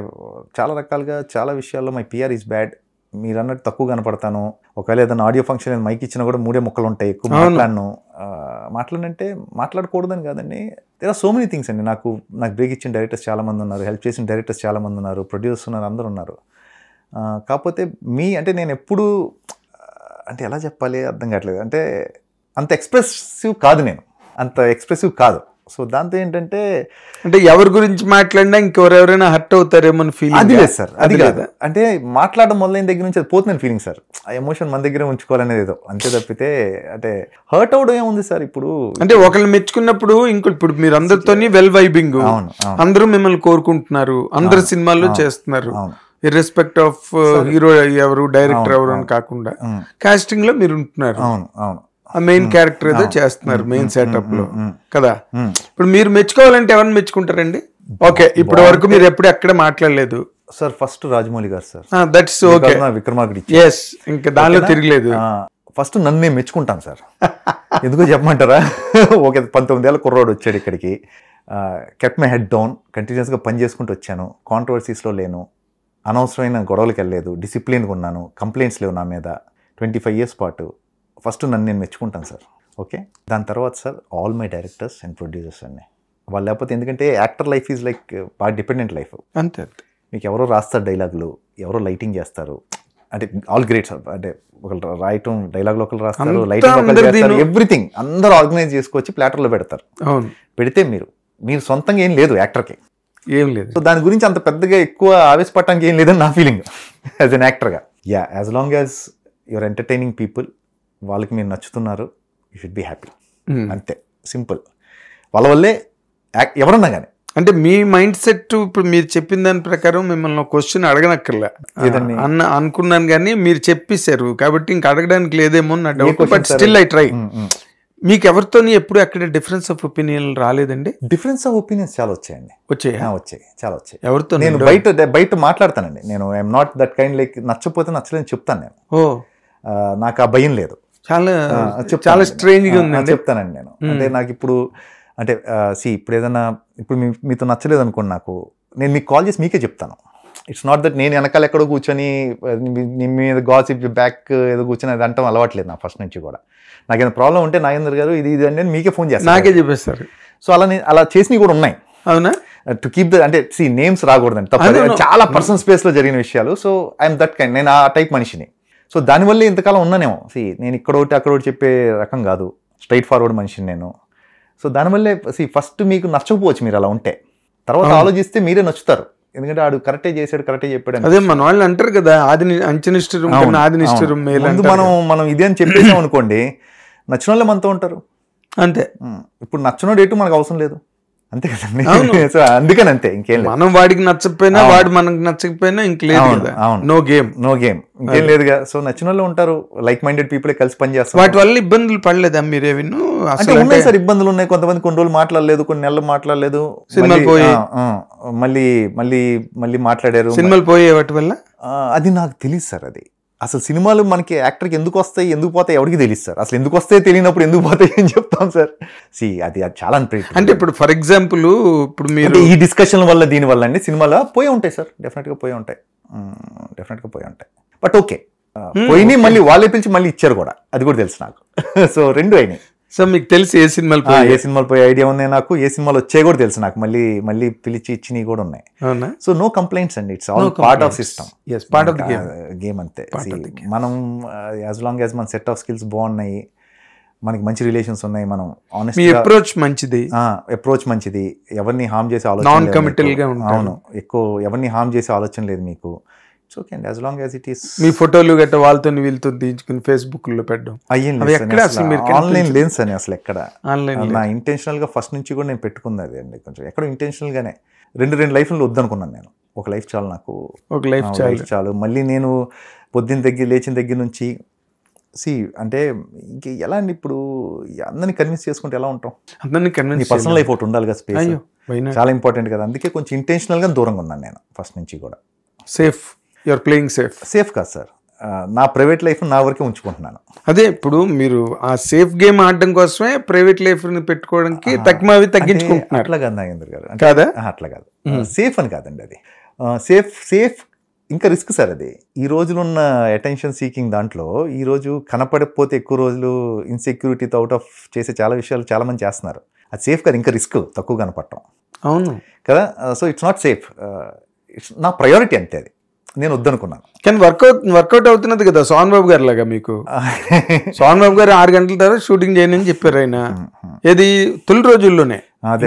చాలా రకాలుగా చాలా విషయాల్లో మై పిఆర్ ఈజ్ బ్యాడ్. మీరు అన్నట్టు తక్కువ కనపడతాను. ఒకవేళ ఏదైనా ఆడియో ఫంక్షన్ నేను మైక్ ఇచ్చినా కూడా 3 ముక్కలు ఉంటాయి, ఎక్కువ మాట్లాడనంటే మాట్లాడకూడదని కాదండి. There are so many things అండి. నాకు బ్రేక్ ఇచ్చిన డైరెక్టర్స్ చాలామంది ఉన్నారు, హెల్ప్ చేసిన డైరెక్టర్స్ చాలామంది ఉన్నారు, ప్రొడ్యూసర్స్ ఉన్నారు, అందరూ ఉన్నారు. కాకపోతే అంటే నేను ఎప్పుడు అంటే ఎలా చెప్పాలి అర్థం కావట్లేదు. అంటే అంత ఎక్స్ప్రెసివ్ కాదు. సో దాంతో ఏంటంటే అంటే ఎవరి గురించి మాట్లాడినా ఇంకెవరెవరైనా హర్ట్ అవుతారేమో ఫీలింగ్. అది లేదు సార్, అది కాదు. అంటే మాట్లాడడం మొదలైన దగ్గర నుంచి అది పోతుందని ఫీలింగ్ సార్. ఆ ఎమోషన్ మన దగ్గర ఉంచుకోవాలనేది ఏదో అంతే తప్పితే అంటే హర్ట్ అవడం ఏముంది సార్. ఇప్పుడు అంటే ఒకరిని మెచ్చుకున్నప్పుడు ఇప్పుడు మీరు అందరితో వెల్ వైబింగ్, అందరూ మిమ్మల్ని కోరుకుంటున్నారు, అందరు సినిమాల్లో చేస్తున్నారు, ఇర్రెస్పెక్ట్ ఆఫ్ హీరో ఎవరు డైరెక్టర్ ఎవరు అని కాకుండా కాస్టింగ్ లో మీరు ఉంటున్నారు. అవును. ఆ మెయిన్ క్యారెక్టర్ ఏదో చేస్తున్నారు మెయిన్ సెటప్ లో కదా. ఇప్పుడు మీరు మెచ్చుకోవాలంటే ఎవరిని మెచ్చుకుంటారండి? ఓకే, ఇప్పటి వరకు మీరు ఎప్పుడు ఎక్కడ మాట్లాడలేదు sir. First Rajamouli garu sir, that's okay, Vikramarkudu. Yes, ఇంకా దానిలో తిరగలేదు. ఫస్ట్ నన్ను నేను మెచ్చుకుంటాను సార్. ఎందుకో చెప్పమంటారా? ఓకే, 19 ఏళ్ళ కుర్రోడు వచ్చాడు ఇక్కడికి, కెప్ట్ మై హెడ్ డౌన్, కంటిన్యూస్గా పని చేసుకుంటూ వచ్చాను, కాంట్రవర్సీస్లో లేను, అనవసరమైన గొడవలకు వెళ్ళలేదు, డిసిప్లిన్గా ఉన్నాను, కంప్లైంట్స్ లేవు నా మీద 25 years పాటు. ఫస్ట్ నన్ను నేను మెచ్చుకుంటాను సార్. ఓకే, దాని తర్వాత sir all my directors and producers అన్నీ వాళ్ళు. లేకపోతే ఎందుకంటే యాక్టర్ లైఫ్ ఈజ్ లైక్ బాగా డిపెండెంట్ లైఫ్. అంతే, మీకు ఎవరో రాస్తారు డైలాగులు, ఎవరో లైటింగ్ చేస్తారు, అంటే ఆల్ గ్రేట్ సార్. అంటే ఒకళ్ళు రాయటం, డైలాగులు ఒకళ్ళు రాస్తారు, లైటింగ్ ఒకళ్ళు చేస్తారు, ఎవ్రీథింగ్ అందరూ ఆర్గనైజ్ చేసుకొచ్చి ప్లాటర్లో పెడతారు. పెడితే మీరు సొంతంగా ఏం లేదు యాక్టర్కి, ఏం లేదు. సో దాని గురించి అంత పెద్దగా ఎక్కువ ఆవేశపడటానికి ఏం లేదని నా ఫీలింగ్ యాజ్ ఎన్ యాక్టర్గా. As long as your entertaining people, వాళ్ళకి మీరు నచ్చుతున్నారు, యూ షుడ్ బి హ్యాపీ. అంతే, సింపుల్. వాళ్ళ వల్లే ఎవరన్నా కానీ. అంటే మీ మైండ్ సెట్ ఇప్పుడు మీరు చెప్పిన దాని ప్రకారం మిమ్మల్ని క్వశ్చన్ అడగనక్కర్లే అనుకున్నాను, కానీ మీరు చెప్పేశారు కాబట్టి ఇంక అడగడానికి లేదేమో నా doubt. But still I try. మీకు ఎవరితో ఎప్పుడు అక్కడ డిఫరెన్స్ ఆఫ్ ఒపీనియన్ రాలేదండి? డిఫరెన్స్ ఆఫ్ ఒపీనియన్స్ చాలా వచ్చాయండి. వచ్చాయి, చాలా వచ్చాయి. ఎవరితో? నేను బయట మాట్లాడతానండి. నేను I'm not that kind, like నచ్చపోతే నచ్చలేని చెప్తాను నేను. నాకు ఆ భయం లేదు. చాలా స్ట్రేంజ్ గా ఉంది చెప్తానండి నేను. అంటే నాకు ఇప్పుడు అంటే ఇప్పుడు ఏదన్నా ఇప్పుడు మీతో నచ్చలేదు అనుకోండి, నాకు నేను మీకు కాల్ చేసి మీకే చెప్తాను. ఇట్స్ నాట్ దట్ నేను వెనకాల ఎక్కడో కూర్చొని మీ మీద గాసిప్ బ్యాక్ ఏదో కూర్చొని అది అంటాం అలవాట్లేదు నా ఫస్ట్ నుంచి కూడా. నాకేమైనా ప్రాబ్లం ఉంటే నాగేంద్ర గారు ఇది అంటే మీకే ఫోన్ చేస్తాను, నాకే చెప్పేస్తారు. సో అలా చేసినవి కూడా ఉన్నాయి. అవునా? టు కీప్ ద అంటే నేమ్స్ రాకూడదండి, తప్ప చాలా పర్సనల్ స్పేస్ లో జరిగిన విషయాలు. సో ఐఎమ్ దట్ కైండ్, నేను ఆ టైప్ మనిషిని. సో దానివల్లే ఇంతకాలం ఉన్నానేమో. నేను ఇక్కడోటి అక్కడోటి చెప్పే రకం కాదు, స్ట్రైట్ ఫార్వర్డ్ మనిషిని నేను. సో దానివల్లే ఫస్ట్ మీకు నచ్చకపోవచ్చు మీరు అలా ఉంటే, తర్వాత ఆలోచిస్తే మీరే నచ్చుతారు. ఎందుకంటే ఆడు కరెక్టే చేశాడు, కరెక్టే చెప్పాడు. అదే మన వాళ్ళు అంటారు కదా, ఆది అంచనిష్టం ఆది నిష్ఠురం మేలు. మనం ఇదే అని చెప్పేసాం అనుకోండి, నచ్చిన వాళ్ళే మనతో ఉంటారు. అంతే. ఇప్పుడు నచ్చినోడు ఎటు మనకు అవసరం లేదు, అంతే కదండి. సో అందుకని అంతే, ఇంకేం మనం వాడికి నచ్చకపోయినా వాడు మనకు నచ్చకపోయినా ఇంకేం లేదు, నో గేమ్ ఇంకేం లేదుగా. సో నచ్చిన వాళ్ళు ఉంటారు, లైక్ మైండెడ్ పీపుల్ కలిసి పని చేస్తారు. వాటి వల్ల ఇబ్బందులు పడలేదా మీరేవిను? అంటే ఉన్నాయి సార్, ఇబ్బందులు ఉన్నాయి. కొంతమంది కొన్ని రోజులు మాట్లాడలేదు, కొన్ని నెలలు మాట్లాడలేదు, మళ్ళీ మాట్లాడారు. సినిమాలు పోయే వాటి వల్ల అది నాకు తెలియదు సార్. అది అసలు సినిమాలు మనకి యాక్టర్కి ఎందుకు వస్తాయి, ఎందుకు పోతాయి ఎవరికి తెలియదు సార్. అసలు ఎందుకు వస్తాయి తెలియనప్పుడు ఎందుకు పోతాయి అని చెప్తాం సార్. అది చాలా అన్ప్రెడిక్టబుల్. అంటే ఇప్పుడు ఫర్ ఎగ్జాంపుల్ ఇప్పుడు మీరు ఈ డిస్కషన్ వల్ల దీని వల్ల అండి సినిమాలో పోయి ఉంటాయి సార్, డెఫినెట్గా పోయి ఉంటాయి. బట్ ఓకే, పోయినాయి, మళ్ళీ వాళ్ళే పిలిచి మళ్ళీ ఇచ్చారు కూడా, అది కూడా తెలుసు నాకు. సో రెండు అయినాయి. సో మీకు తెలిసి ఏ సినిమాలు పోయే ఐడియా ఉన్నాయి నాకు, ఏ సినిమాలు వచ్చాయి కూడా తెలుసు నాకు, మళ్ళీ పిలిచి ఇచ్చినవి కూడా ఉన్నాయి. సో నో కంప్లైంట్స్ అండి, it's all part of system, part of the game అంతే. మనం యాజ్ లాంగ్ యాజ్ మన సెట్ ఆఫ్ స్కిల్స్ బాగున్నాయి, మనకి మంచి రిలేషన్స్ ఉన్నాయి, మనం ఆనెస్ట్ అప్రోచ్ మంచిది, ఎవరిని హార్మ్ చేసే ఆలోచన, అవును, ఎక్కువ ఎవరిని హార్మ్ చేసే ఆలోచన లేదు మీకు. ఓకే అండి, as long as it is. మీ ఫోటోలు గట్ట వాళ్ళతో వీళ్ళతో తీయించుకుని ఫేస్బుక్ లో పెట్టడం ఆన్లైన్ లేన్స్ అని అసలు ఎక్కడ నా ఇంటెన్షనల్ గా ఫస్ట్ నుంచి కూడా నేను పెట్టుకుంది అది అండి. కొంచెం ఎక్కడో ఇంటెన్షనల్ గానే రెండు లైఫ్లు వద్దనుకున్నాను నేను. ఒక లైఫ్ చాలు నాకు, ఒక లైఫ్ చాలు. మళ్ళీ నేను లేచిన దగ్గర నుంచి అంటే ఇంక ఎలా అండి, ఇప్పుడు అందరినీ కన్విన్స్ చేసుకుంటే ఎలా ఉంటాం? పర్సనల్ లైఫ్ ఒకటి ఉండాలి కదా, స్పేస్ చాలా ఇంపార్టెంట్ కదా. అందుకే కొంచెం ఇంటెన్షనల్ గా దూరంగా ఉన్నాను నేను ఫస్ట్ నుంచి కూడా. యూఆర్ ప్లేయింగ్ సేఫ్ కాదు సార్, నా ప్రైవేట్ లైఫ్ నా వరకే ఉంచుకుంటున్నాను. అదే ఇప్పుడు మీరు ఆ సేఫ్ గేమ్ ఆడడం కోసమే ప్రైవేట్ లైఫ్ ని పెట్టుకోవడానికి తగ్గించుకుంటున్నారు. అట్లా కాదు నాగేంద్ర గారు, అట్లా కాదు. సేఫ్ అని కాదండి, అది సేఫ్ ఇంకా రిస్క్ సార్. అది ఈ రోజులో ఉన్న అటెన్షన్ సీకింగ్ దాంట్లో ఈ రోజు కనపడకపోతే ఎక్కువ రోజులు ఇన్సెక్యూరిటీతో అవుట్ ఆఫ్ చేసే చాలా విషయాలు చాలా మంది చేస్తున్నారు. అది సేఫ్ కాదు, ఇంకా రిస్క్ తక్కువ కనపడటం. అవును కదా. సో ఇట్స్ నాట్ సేఫ్, నా ప్రయారిటీ అంతే. అది నేను వద్దనుకున్నాను, కానీ వర్కౌట్ అవుతున్నది కదా. సోహన్ బాబు గారు లాగా మీకు సోహన్ బాబు గారు 6 గంటల తర్వాత షూటింగ్ చేయని అని చెప్పారు ఆయన. ఏది తొలి రోజుల్లోనే,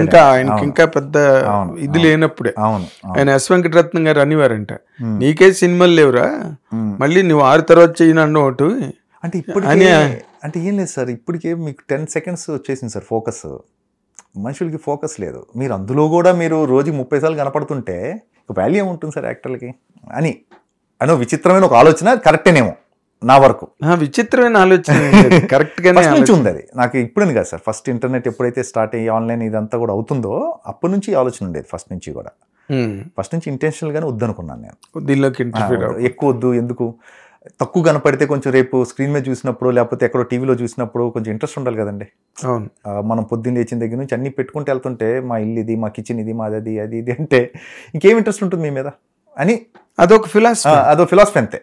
ఇంకా ఆయనకి ఇంకా పెద్ద ఇది లేనప్పుడే. ఆయన ఎస్ వెంకటరత్నం గారు అనేవారంట, నీకే సినిమాలు లేవురా, మళ్ళీ నువ్వు 6 తర్వాత చేయను అన్న ఒకటి. అంటే ఇప్పుడు అంటే ఏం లేదు సార్, ఇప్పటికే మీకు 10 seconds వచ్చేసింది సార్ ఫోకస్. మనుషులకి ఫోకస్ లేదు. మీరు అందులో కూడా మీరు రోజుకి 30 సార్లు కనపడుతుంటే వాల్యూ ఏముంటుంది సార్ యాక్టర్లకి అని విచిత్రమైన ఒక ఆలోచన. కరెక్టేనేమో, నా వరకు. విచిత్రమైన ఆలోచన. కరెక్ట్ గానే ఫస్ట్ నుంచి ఉంది అది నాకు. ఇప్పుడని కాదు సార్, ఫస్ట్ ఇంటర్నెట్ ఎప్పుడైతే స్టార్ట్ అయ్యి ఆన్లైన్ ఇదంతా కూడా అవుతుందో అప్పటి నుంచి ఆలోచన ఉండేది. ఫస్ట్ నుంచి కూడా, ఫస్ట్ నుంచి ఇంటెన్షనల్ గానే వద్దనుకున్నాను నేను. దీనిలోకి ఎక్కువ వద్దు, ఎందుకు తక్కువ కనపడితే కొంచెం రేపు స్క్రీన్ మీద చూసినప్పుడు లేకపోతే ఎక్కడో టీవీలో చూసినప్పుడు కొంచెం ఇంట్రెస్ట్ ఉండాలి కదండి. అవును. మనం పొద్దున్న లేచిన దగ్గర నుంచి అన్ని పెట్టుకుంటూ వెళ్తుంటే మా ఇల్లు ఇది, మా కిచెన్ ఇది, మాది అది, అది ఇది అంటే ఇంకేం ఇంట్రెస్ట్ ఉంటుంది మీ మీద అని అదొక ఫిలాసఫీ. అదొక ఫిలాసఫీ అంతే.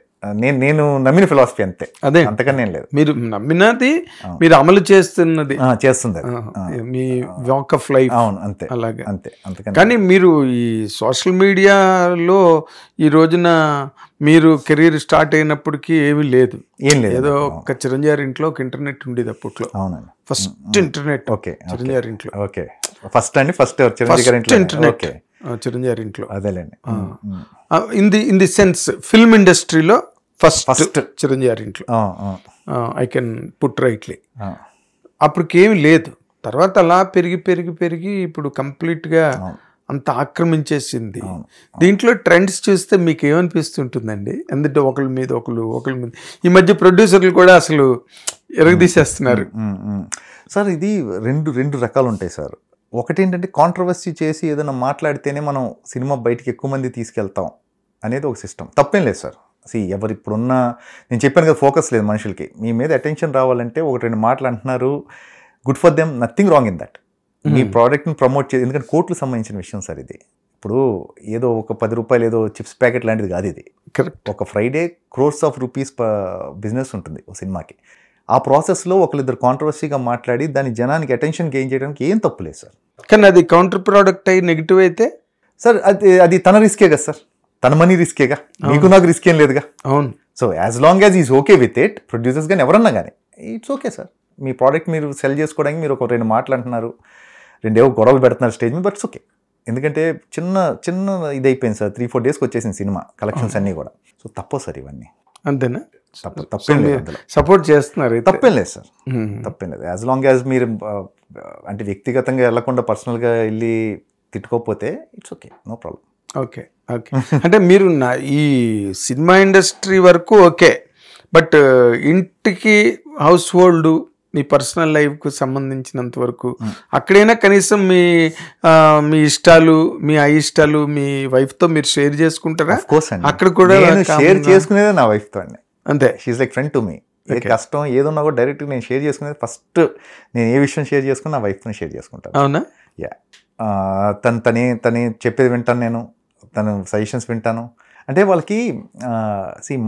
నేను నమ్మిన ఫిలాసఫీ అంతే, అదే అంతకన్నా ఏం లేదు. మీరు నమ్మినది మీరు అమలు చేస్తున్నది చేస్తుంది మీ వాక్ ఆఫ్ లైఫ్. అవును, అంతే అలాగే అంతే. అంతకన్నా కానీ మీరు ఈ సోషల్ మీడియాలో ఈ రోజున మీరు కెరీర్ స్టార్ట్ అయినప్పటికీ ఏమీ లేదు, ఏం లేదు. ఏదో ఒక చిరంజీవి ఇంట్లో ఒక ఇంటర్నెట్ ఉండేది అప్పట్లో. అవునండి, ఫస్ట్ ఇంటర్నెట్. ఓకే, చిరంజీవి ఇంట్లో. ఓకే, ఫస్ట్ అండి, ఫస్ట్ చిరంజీవి ఇంటర్నెట్ చిరంజీవి ఇంట్లో. అదేలేండి. ఇన్ ది సెన్స్ ఫిల్మ్ ఇండస్ట్రీలో ఫస్ట్ చిరంజీవి ఇంట్లో. I can put rightly. అప్పటికేమి లేదు. తర్వాత అలా పెరిగి పెరిగి పెరిగి ఇప్పుడు కంప్లీట్గా అంత ఆక్రమించేసింది. దీంట్లో ట్రెండ్స్ చూస్తే మీకు ఏమనిపిస్తుంటుందండి? ఎందుకంటే ఒకరి మీద ఈ మధ్య ప్రొడ్యూసర్లు కూడా అసలు ఎరగదీసేస్తున్నారు సార్. ఇది రెండు రకాలు ఉంటాయి సార్. ఒకటి ఏంటంటే కాంట్రవర్సీ చేసి ఏదైనా మాట్లాడితేనే మనం సినిమా బయటికి ఎక్కువ మంది తీసుకెళ్తాం అనేది ఒక సిస్టమ్. తప్పేం లేదు సార్. ఎవరు ఇప్పుడున్న, నేను చెప్పాను కదా, ఫోకస్ లేదు మనుషులకి. మీ మీద అటెన్షన్ రావాలంటే ఒకటి రెండు మాటలు అంటున్నారు, good for them, nothing wrong in that. మీ ప్రోడక్ట్ని ప్రమోట్ చేయాలి. ఎందుకంటే కోర్టుకు సంబంధించిన విషయం సార్ ఇది. ఇప్పుడు ఏదో ఒక 10 రూపాయలు ఏదో చిప్స్ ప్యాకెట్ లాంటిది కాదు ఇది. కరెక్ట్. ఒక Friday crores of rupees business ఉంటుంది ఒక సినిమాకి. ఆ ప్రాసెస్లో ఒకరిద్దరు కాంట్రవర్సీగా మాట్లాడి దాని జనానికి అటెన్షన్ గెయిన్ చేయడానికి ఏం తప్పులేదు సార్. కానీ అది కౌంటర్ ప్రోడక్ట్ అయ్యి నెగిటివ్ అయితే సార్ అది తన రిస్కే కదా సార్, తన మనీ రిస్కేగా, మీకు నాకు రిస్క్ ఏం లేదుగా. అవును. So as long as is okay with it, producers కానీ ఎవరన్నా కానీ it's okay sir. Me product మీరు సెల్ చేసుకోవడానికి మీరు ఒక 2 మాటలు అంటున్నారు, 2 గొడవలు పెడుతున్నారు స్టేజ్ మీద, బట్ ఇట్స్ ఓకే. ఎందుకంటే చిన్న ఇది అయిపోయింది సార్. 3-4 డేస్కి వచ్చేసింది సినిమా కలెక్షన్స్ అన్నీ కూడా. సో తప్పదు సార్ ఇవన్నీ. అంతేనా? తప్పేం లేదు అందులో. సపోర్ట్ చేస్తున్నారు? తప్పేం లేదు సార్, తప్పేం లేదు. యాజ్ లాంగ్ యాజ్ మీరు అంటే వ్యక్తిగతంగా వెళ్లకుండా పర్సనల్గా వెళ్ళి తిట్టుకోకపోతే it's okay, no problem. Okay. అంటే మీరు ఈ సినిమా ఇండస్ట్రీ వరకు ఓకే, బట్ ఇంటికి హౌస్ హోల్డ్ మీ పర్సనల్ లైఫ్కు సంబంధించినంత వరకు అక్కడైనా కనీసం మీ ఇష్టాలు, మీ అయిష్టాలు మీ వైఫ్తో మీరు షేర్ చేసుకుంటారా? అక్కడ కూడా షేర్ చేసుకునేది నా వైఫ్తో అండి. అంతే. She is like friend to me. ఏ కష్టం ఏదన్నా కూడా డైరెక్ట్గా నేను షేర్ చేసుకునేది ఫస్ట్. నేను ఏ విషయం షేర్ చేసుకుని నా వైఫ్తో షేర్ చేసుకుంటాను. అవునా? యా. తనే చెప్పేది వింటాను, నేను తన సజెషన్స్ వింటాను. అంటే వాళ్ళకి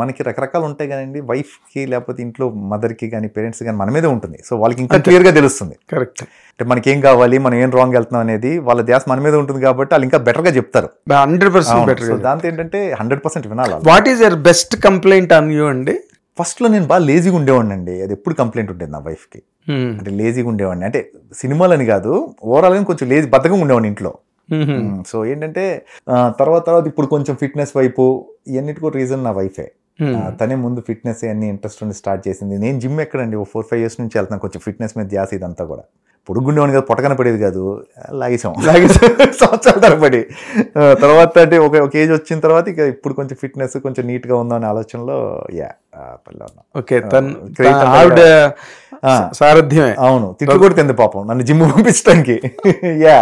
మనకి రకరకాలు ఉంటాయి కదండి, వైఫ్కి లేకపోతే ఇంట్లో మదర్కి కానీ పేరెంట్స్ కానీ మన మీదే ఉంటుంది. సో వాళ్ళకి ఇంకా క్లియర్గా తెలుస్తుంది. కరెక్ట్. అంటే మనకి ఏం కావాలి, మనం ఏం రాంగ్ వెళ్తున్నాం అనేది వాళ్ళ ధ్యాస మన మీద ఉంటుంది కాబట్టి వాళ్ళు ఇంకా బెటర్గా చెప్తారు. 100% బెటర్. సో దాంతో ఏంటంటే 100% వినాలి. What is your best complaint on you అండి? ఫస్ట్లో నేను బాగా లేజీగా ఉండేవాడిని అండి. అది ఎప్పుడు కంప్లైంట్ ఉండేది నా వైఫ్కి. అంటే లేజీగా ఉండేవాడిని అంటే సినిమాలని కాదు, ఓవరాల్గా కొంచెం బద్ధకంగా ఉండేవాడిని ఇంట్లో. సో ఏంటంటే తర్వాత ఇప్పుడు కొంచెం ఫిట్నెస్ వైపు ఇవన్నిటి కూడా రీజన్ నా వైఫే. తనే ముందు ఫిట్నెస్ అన్ని ఇంట్రెస్ట్ ఉండి స్టార్ట్ చేసింది. నేను జిమ్ ఎక్కడండి 4-5 years నుంచి వెళ్తాను. కొంచెం ఫిట్నెస్ మీద ధ్యాస ఇదంతా కూడా. పొడుగుండేవాడిని కదా, పొట్టకన పడేది కాదు, లాగేసాం సంవత్సరాల తరబడి. తర్వాత అంటే ఒక ఏజ్ వచ్చిన తర్వాత ఇక ఇప్పుడు కొంచెం ఫిట్నెస్ కొంచెం నీట్గా ఉందా అనే ఆలోచనలో సారథ్యమే. అవును, తిట్లు కూడా తింది పాపం నన్ను జిమ్ పంపించడానికి. యా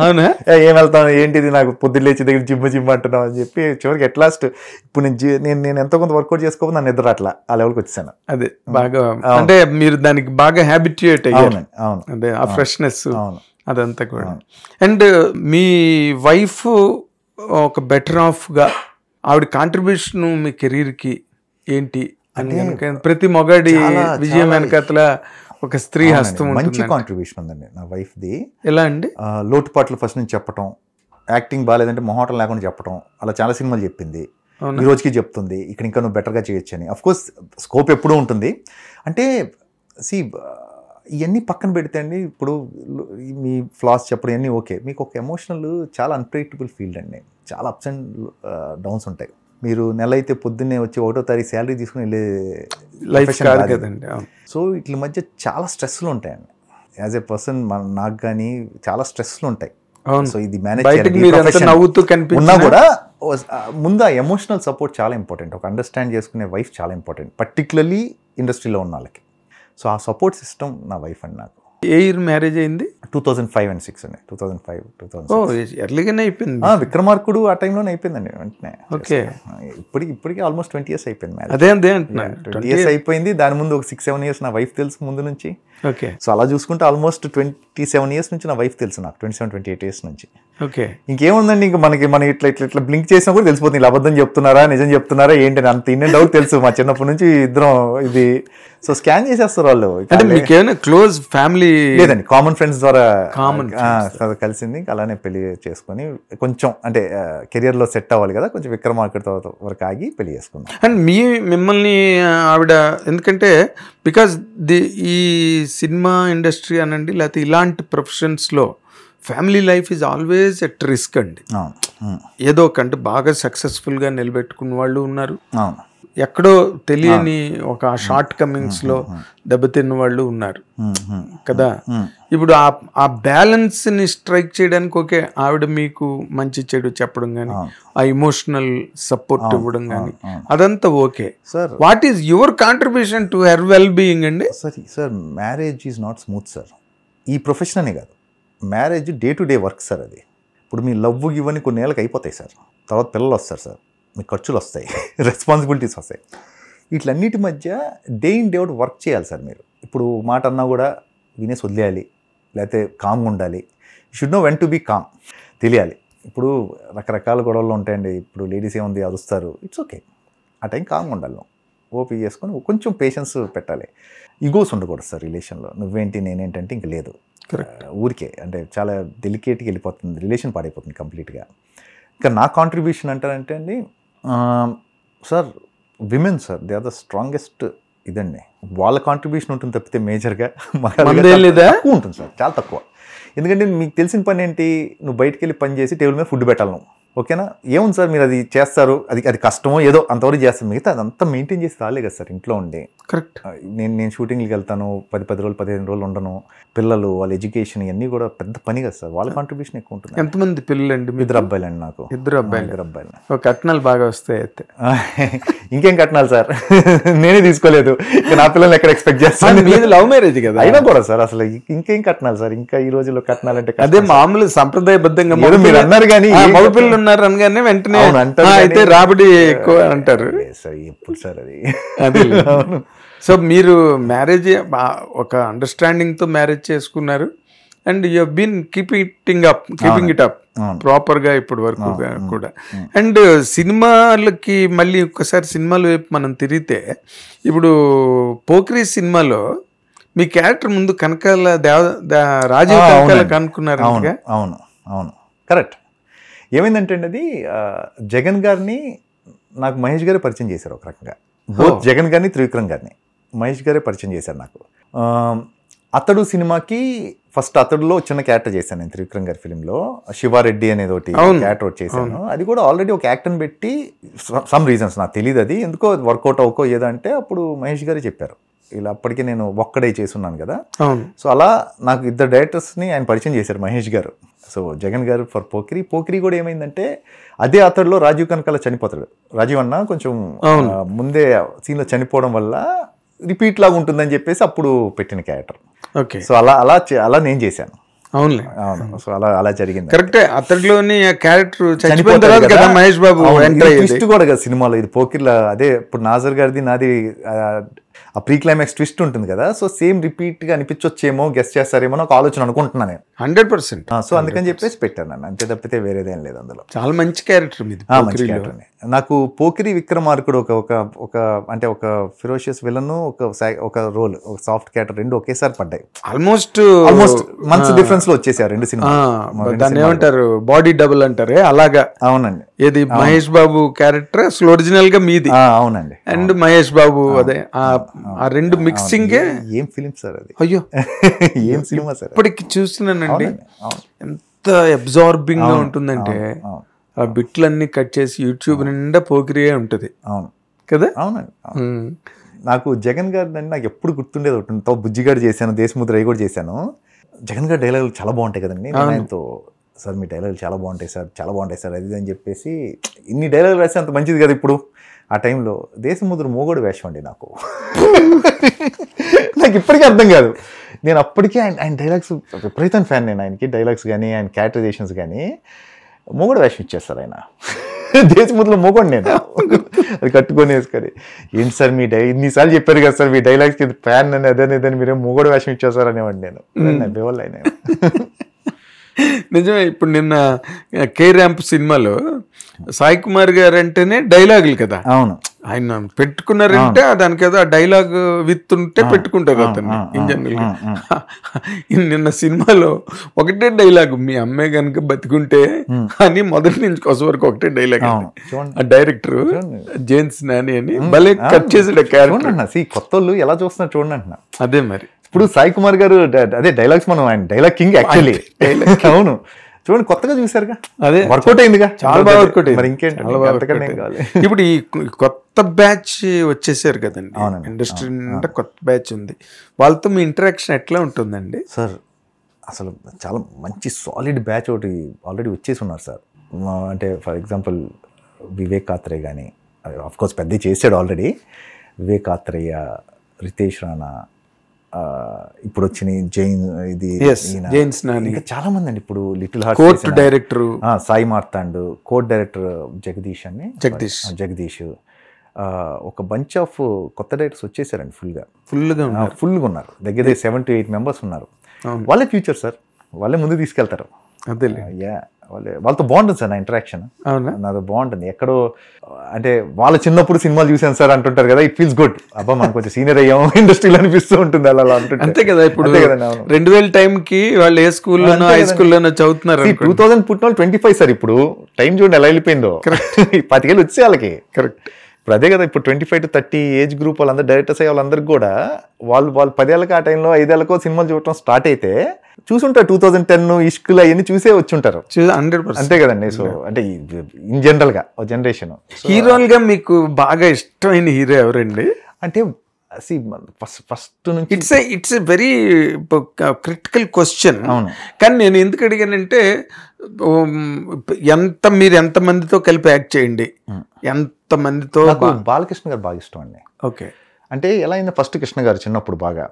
అవునా? ఏం వెళ్తాను ఏంటిది, నాకు పొద్దున్న లేచి దగ్గర జిమ్ అంటున్నావు అని చెప్పి చివరికి అట్లాస్ట్ ఇప్పుడు నేను ఎంతో కొంత వర్కౌట్ చేసుకోవాలి, నన్ను నిద్ర అట్లా ఆ లెవెల్కి వచ్చేసాను. అదే బాగా అంటే మీరు దానికి బాగా హ్యాబిట్యూట్ అయ్యారు. అవును, అంటే ఆ ఫ్రెష్నెస్ అదంతా కూడా. అండ్ మీ వైఫ్ ఒక బెటర్ ఆఫ్గా ఆవిడ కాంట్రిబ్యూషన్ మీ కెరీర్కి ఏంటి అని? ప్రతి మొగాడి విజయం వెనకతల ఒక స్త్రీ హస్తం మంచి కాంట్రిబ్యూషన్ ఉందండి నా వైఫ్ది. ఎలా అండి? లోటుపాట్లు ఫస్ట్ నుంచి చెప్పటం, యాక్టింగ్ బాగాలేదంటే మొహోటం లేకుండా చెప్పటం, అలా చాలా సినిమాలు చెప్పింది. ఈ రోజుకి చెప్తుంది ఇక్కడ ఇంకా నువ్వు బెటర్గా చేయొచ్చు అని. అఫ్కోర్స్ స్కోప్ ఎప్పుడూ ఉంటుంది. అంటే ఇవన్నీ పక్కన పెడితే అండి, ఇప్పుడు మీ ఫ్లాస్ చెప్పడం ఇవన్నీ ఓకే, మీకు ఒక ఎమోషనల్ చాలా అన్ప్రెడిక్టబుల్ ఫీల్డ్ అండి. చాలా అప్స్ అండ్ డౌన్స్ ఉంటాయి. మీరు నెల అయితే పొద్దున్నే వచ్చి 1వ తారీఖు శాలరీ తీసుకుని వెళ్ళే లైఫ్ కదండి. సో వీటి మధ్య చాలా స్ట్రెస్లు ఉంటాయండి. యాజ్ ఏ పర్సన్ నాకు కానీ చాలా స్ట్రెస్లు ఉంటాయి. సో ఇది మేనేజ్ ఉన్నా కూడా ముందు ఆ ఎమోషనల్ సపోర్ట్ చాలా ఇంపార్టెంట్. ఒక అండర్స్టాండ్ చేసుకునే వైఫ్ చాలా ఇంపార్టెంట్, పర్టికులర్లీ ఇండస్ట్రీలో ఉన్న వాళ్ళకి. సో ఆ సపోర్ట్ సిస్టమ్ నా వైఫ్ అండి. నాకు ఏ ఇయర్ మ్యారేజ్ అయింది? 2005 and 6 అండి. 2005 ఎర్లీగానే అయిపోయింది. విక్రమార్కుడు ఆ టైంలోనే అయిపోయిందండి వెంటనే. ఓకే, ఇప్పటికి ఆల్మోస్ట్ 20 years అయిపోయింది మ్యారేజ్. అదే అంటున్నాను, 20 years అయిపోయింది. దాని ముందు ఒక 6-7 years నా వైఫ్ తెలుసు ముందు నుంచి. ఓకే, సో అలా చూసుకుంటే ఆల్మోస్ట్ 27 years నుంచి నా వైఫ్ తెలుసు నాకు, 27-28 years నుంచి. ఓకే, ఇంకేముందండి, ఇంకా మనం ఇట్లా బ్లింక్ చేసినా కూడా తెలిసిపోతుంది ఇలా అబద్ధం చెప్తున్నారా నిజం చెప్తున్నారా ఏంటని, అంత ఇన్ డౌట్ తెలుసు మా చిన్నప్పటి నుంచి ఇద్దరం. ఇది సో స్కాన్ చేసేస్తారు వాళ్ళు. అంటే మీకేమైనా క్లోజ్ ఫ్యామిలీ లేదండి, కామన్ ఫ్రెండ్స్ ద్వారా కలిసింది. అలానే పెళ్లి చేసుకొని కొంచెం అంటే కెరియర్ లో సెట్ అవ్వాలి కదా, కొంచెం విక్రమార్కుడు వరకు ఆగి పెళ్లి చేసుకున్నాం. అండ్ మిమ్మల్ని ఆవిడ ఎందుకంటే బికాజ్ ఈ సినిమా ఇండస్ట్రీ అనండి లేకపోతే ఇలాంటి ప్రొఫెషన్స్లో family life is always at risk అండి. ఏదో కంటే బాగా సక్సెస్ఫుల్గా నిలబెట్టుకున్న వాళ్ళు ఉన్నారు, ఎక్కడో తెలియని ఒక షార్ట్ కమింగ్స్లో దెబ్బతిన్న వాళ్ళు ఉన్నారు కదా. ఇప్పుడు ఆ బ్యాలెన్స్ని స్ట్రైక్ చేయడానికి ఓకే ఆవిడ మీకు మంచి చెడు చెప్పడం కానీ ఆ ఇమోషనల్ సపోర్ట్ ఇవ్వడం కానీ అదంతా okay. What is your contribution to her well being అండి? Sir marriage is not smooth sir. ఈ ప్రొఫెషన్ అనే కాదు, marriage day to day work sir. అది ఇప్పుడు మీ లవ్ ఇవన్నీ కొన్ని ఏళ్ళకి అయిపోతాయి సార్, తర్వాత పిల్లలు వస్తారు సార్, మీ ఖర్చులు వస్తాయి, రెస్పాన్సిబిలిటీస్ వస్తాయి. వీటన్నిటి మధ్య day in day out work చేయాలి సార్ మీరు. ఇప్పుడు మాట అన్నా కూడా వినేసి వదిలేయాలి, లేకపోతే కామ్గా ఉండాలి. You should know when to be calm, తెలియాలి. ఇప్పుడు రకరకాల గొడవలు ఉంటాయండి. ఇప్పుడు లేడీస్ ఏముంది అరుస్తారు, ఇట్స్ ఓకే, ఆ టైం కామ్గా ఉండాలి. ఓపీ చేసుకొని కొంచెం పేషెన్స్ పెట్టాలి. ఈగోస్ ఉండకూడదు సార్ రిలేషన్లో. నువ్వేంటి నేనేంటంటే ఇంక లేదు, ఊరికే అంటే చాలా డెలికేట్గా వెళ్ళిపోతుంది, రిలేషన్ పాడైపోతుంది కంప్లీట్గా. ఇంకా నా కాంట్రిబ్యూషన్ అంటారంటే అండి sir, women sir they are the strongest ఇదండి. వాళ్ళ కాంట్రిబ్యూషన్ ఉంటుంది తప్పితే మేజర్గా తక్కువ ఉంటుంది సార్, చాలా తక్కువ. ఎందుకంటే మీకు తెలిసిన పని ఏంటి, నువ్వు బయటికి వెళ్ళి పని చేసి టేబుల్ మీద ఫుడ్ పెట్టాలి నువ్వు, ఓకేనా. ఏముంది సార్ మీరు అది చేస్తారు, అది కష్టమో ఏదో అంతవరకు చేస్తారు, మిగతా అదంతా మెయింటైన్ చేసి రాలే కదా సార్ ఇంట్లో ఉండి. కరెక్ట్. నేను షూటింగ్కి వెళ్తాను, 10 రోజులు 15 రోజులు ఉండను, పిల్లలు వాళ్ళ ఎడ్యుకేషన్ ఇవన్నీ కూడా పెద్ద పని కదా సార్, వాళ్ళ కాంట్రిబ్యూషన్ ఎక్కువ ఉంటుంది. ఎంతమంది పిల్లలు అండి? 2 అబ్బాయిలండి నాకు. 2 అబ్బాయిలు. కట్నాలు బాగా వస్తాయి అయితే. ఇంకేం కట్నాలు సార్, నేనే తీసుకోలేదు, నా పిల్లల్ని ఎక్కడ ఎక్స్పెక్ట్ చేస్తాను. మీది లవ్ మ్యారేజ్ కదా అయినా కూడా సార్, అసలు ఇంకేం కట్నాలు సార్, ఇంకా ఈ రోజుల్లో కట్నాలంటే అదే మామూలు సంప్రదాయబద్ధంగా మీరు అన్నారు కానీ మగపిల్లలు ఉన్నారు అనగానే వెంటనే అయితే రాబడి ఎక్కువ అంటారు సార్. ఎప్పుడు సార్ అది సో మీరు మ్యారేజ్ ఒక అండర్స్టాండింగ్ తో మ్యారేజ్ చేసుకున్నారు and you have been keeping it up proper గా ఇప్పటి వరకు కూడా. అండ్ సినిమాలకి మళ్ళీ ఒక్కసారి సినిమాల వైపు మనం తిరిగితే, ఇప్పుడు పోకిరి సినిమాలో మీ క్యారెక్టర్ ముందు కనకాల రాజీవ్ కనకాల కనుక్కున్నారు. అవును కరెక్ట్. ఏమైందంటే అండి, అది జగన్ గారిని నాకు మహేష్ గారే పరిచయం చేశారు ఒక రకంగా. బోత్ జగన్ గారిని త్రివిక్రమ్ గారిని మహేష్ గారే పరిచయం చేశారు నాకు. అతడు సినిమాకి ఫస్ట్ అతడులో చిన్న క్యారెక్టర్ చేశాను నేను త్రివిక్రమ్ గారి ఫిలింలో, శివారెడ్డి అనేది ఒకటి క్యారెక్టర్ ఒకటి చేశాను. అది కూడా ఆల్రెడీ ఒక యాక్టర్ని పెట్టి సమ్ రీజన్స్ నాకు తెలియదు, అది ఎందుకో వర్కౌట్ అవ్వకో ఏదంటే అప్పుడు మహేష్ గారే చెప్పారు, ఇలా అప్పటికే నేను ఒక్కడే చేసున్నాను కదా. సో అలా నాకు 2 డైరెక్టర్స్ని ఆయన పరిచయం చేశారు మహేష్ గారు. సో జగన్ గారు ఫర్ పోకిరి కూడా ఏమైందంటే అదే అతడిలో రాజీవ్ కనకాల చనిపోతాడు. రాజీవ్ అన్న కొంచెం ముందే సీన్లో చనిపోవడం వల్ల రిపీట్ లాగా ఉంటుందని చెప్పేసి అప్పుడు పెట్టిన క్యారెక్టర్. ఓకే. సో అలా నేను చేశాను. అవును. సో అలా జరిగింది. కరెక్టే. అతడిలోని క్యారెక్టర్ చనిపోయిన తర్వాత కదా మహేష్ బాబు ట్విస్ట్ కూడా కదా సినిమాలో. ఇది పోకిర్లా అదే ఇప్పుడు నాజర్ గారిది నాది ఆ ప్రీ క్లైమాక్స్ ట్విస్ట్ ఉంటుంది కదా. సో సేమ్ రిపీట్ గా అనిపించొచ్చేమో, గెస్ట్ చేస్తారేమో ఒక ఆలోచన అనుకుంటున్నాను నేను 100%. సో అందుకని చెప్పేసి పెట్టాను అన్న, అంతే తప్పితే వేరేదేం లేదు అందులో. చాలా మంచి క్యారెక్టర్ మీది. మంచి క్యారెక్టర్. నాకు పోకిరి విక్రమార్కుడు ఒక అంటే ఒక ఫిరోషియస్ విలన్, ఒక రోల్, ఒక సాఫ్ట్ క్యారెక్టర్ రెండు ఒకేసారి పడ్డాయి. ఆల్మోస్ట్ మంత్స్ డిఫరెన్స్ లో వచ్చేసారు 2 సినిమా. దాన్ని ఏమంటారు, బాడీ డబుల్ అంటారే అలాగా. అవునండి. ఏది మహేష్ బాబు క్యారెక్టర్ అసలు ఒరిజినల్ గా మీది. అవునండి. అండ్ మహేష్ బాబు అదే ఆ రెండు మిక్సింగ్. ఏం ఫిలిం సార్ అది, అయ్యో ఏం సినిమా సార్. ఇప్పటికి చూస్తున్నానండి, ఎంత అబ్జార్బింగ్ గా ఉంటుందంటే ఆ బిట్లన్నీ కట్ చేసి యూట్యూబ్ నిండా పోకిరియే ఉంటుంది. అవును కదా. అవునండి. నాకు జగన్ గారి నాకు ఎప్పుడు గుర్తుండేది ఒకటి, బుజ్జిగాడు చేశాను, దేశముద్ర అవి కూడా చేశాను. జగన్ గారి డైలాగులు చాలా బాగుంటాయి కదండి. ఆయనతో సార్ మీ డైలాగులు చాలా బాగుంటాయి సార్, చాలా బాగుంటాయి సార్, అది అని చెప్పేసి ఇన్ని డైలాగులు రాస్తే అంత మంచిది కదా. ఇప్పుడు ఆ టైంలో దేశముద్ర మోగోడు వేషం అండి నాకు. నాకు ఇప్పటికీ అర్థం కాదు. నేను అప్పటికే ఆయన డైలాగ్స్ విపరీతం ఫ్యాన్. నేను ఆయనకి డైలాగ్స్ కానీ ఆయన క్యారెక్టరైజేషన్స్ కానీ మోగోడు వేషం ఇచ్చేస్తారు ఆయన. దేశముద్రలో మోగోడు నేను అది కట్టుకొని వేసుకొని, ఏంటి సార్ మీ ఇన్నిసార్లు చెప్పారు కదా సార్ మీ డైలాగ్స్కి ఫ్యాన్ అని అదని మీరేం మోగోడు వేషం ఇచ్చేస్తారు అనేవాడు నేను. బేవల్ ఆయన నిజమే. ఇప్పుడు నిన్న కే ర్యాంప్ సినిమాలో సాయి కుమార్ గారు అంటేనే డైలాగులు కదా. అవును, ఆయన పెట్టుకున్నారంటే దానికి ఏదో ఆ డైలాగ్ విత్ ఉంటే పెట్టుకుంటారు అతన్ని ఇన్ జనరల్ గా. నిన్న సినిమాలో ఒకటే డైలాగ్, మీ అమ్మాయి కనుక బతికుంటే అని మొదటి నుంచి కొస వరకు ఒకటే డైలాగ్. ఆ డైరెక్టర్ జేమ్స్ నాని అని భలే కట్ చేసాడు క్యారెక్టర్. కొత్త వాళ్ళు ఎలా చూస్తున్నారు చూడండి అంటున్నా. అదే మరి ఇప్పుడు సాయి కుమార్ గారు అదే డైలాగ్స్, మనం ఆయన డైలాగ్ కింగ్ యాక్చువల్లీ. అవును, చూడండి కొత్తగా చూసారుగా, అదే వర్కౌట్ అయిందిగా, చాలా బాగా వర్కౌట్ అయింది. మరి ఇంకేంటి కావాలి. ఇప్పుడు ఈ కొత్త బ్యాచ్ వచ్చేసారు కదండి ఇండస్ట్రీ అంటే, కొత్త బ్యాచ్ ఉంది. వాళ్ళతో మీ ఇంటరాక్షన్ ఎట్లా ఉంటుందండి? సార్ అసలు చాలా మంచి సాలిడ్ బ్యాచ్ ఒకటి ఆల్రెడీ వచ్చేసి ఉన్నారు సార్. అంటే ఫర్ ఎగ్జాంపుల్ వివేక్ ఆత్రేయ కానీ, ఆఫ్కోర్స్ పెద్ద చేసాడు ఆల్రెడీ. వివేక్ ఆత్రేయ, రితేష్ రాణా, ఇప్పుడు వచ్చిన జైన్స్ నాని, ఇంకా చాలా మంది అండి. ఇప్పుడు little heart court director Sai Marthand, court director Jagadeesh Jagadeesh, ఒక బంచ్ ఆఫ్ కొత్త డైరెక్టర్స్ వచ్చేసారండి. ఫుల్గా ఉన్నారు. దగ్గర 7 to 8 మెంబర్స్ ఉన్నారు. వాళ్ళే ఫ్యూచర్ సార్, వాళ్ళే ముందు తీసుకెళ్తారు. అదే వాళ్ళతో బాగుంటుంది సార్ నా ఇంటరాక్షన్. నాతో బాగుంటుంది. ఎక్కడో అంటే వాళ్ళ చిన్నప్పుడు సినిమాలు చూసాను సార్ అంటుంటారు కదా, ఇట్ ఫీల్స్ గుడ్. అబ్బా మనం కొంచెం సీనియర్ అయ్యాము ఇండస్ట్రీలో అనిపిస్తూ ఉంటుంది అలా అంటుంటే. అంతే కదా. ఇప్పుడు 2000 టైంకి వాళ్ళు ఏ స్కూల్లోనో హై స్కూల్లోనో చదువుతున్నారు. 2000 పుట్టిన వాళ్ళు 25 సార్. ఇప్పుడు టైం చూడండి ఎలా వెళ్ళిపోయిందో. 10 ఏళ్ళు వచ్చే వాళ్ళకి. కరెక్ట్. ఇప్పుడు అదే కదా, ఇప్పుడు 25 to 30 ఏజ్ గ్రూప్ వాళ్ళందరూ డైరెక్టర్స్ అయ్యే వాళ్ళందరికీ కూడా వాళ్ళు 10 ఏళ్ళకి ఆ టైంలో 5 ఏళ్ళకో సినిమాలు చూడటం స్టార్ట్ అయితే చూసుంటారు. 2010 ఇష్కులు అవన్నీ చూసే వచ్చి ఉంటారు. 100%. అంతే కదండి. సో అంటే ఇన్ జనరల్ గా జనరేషన్ హీరోలుగా మీకు బాగా ఇష్టమైన హీరో ఎవరండి? అంటే ఫస్ట్ నుంచి it's a very critical question. కానీ నేను ఎందుకు అడిగానంటే, మీరు ఎంతమందితో కలిపి యాక్ట్ చేయండి, ఎంతమందితో. బాలకృష్ణ గారు బాగా ఇష్టం అండి. ఓకే. అంటే ఎలా అయిందో, ఫస్ట్ కృష్ణ గారు చిన్నప్పుడు బాగా,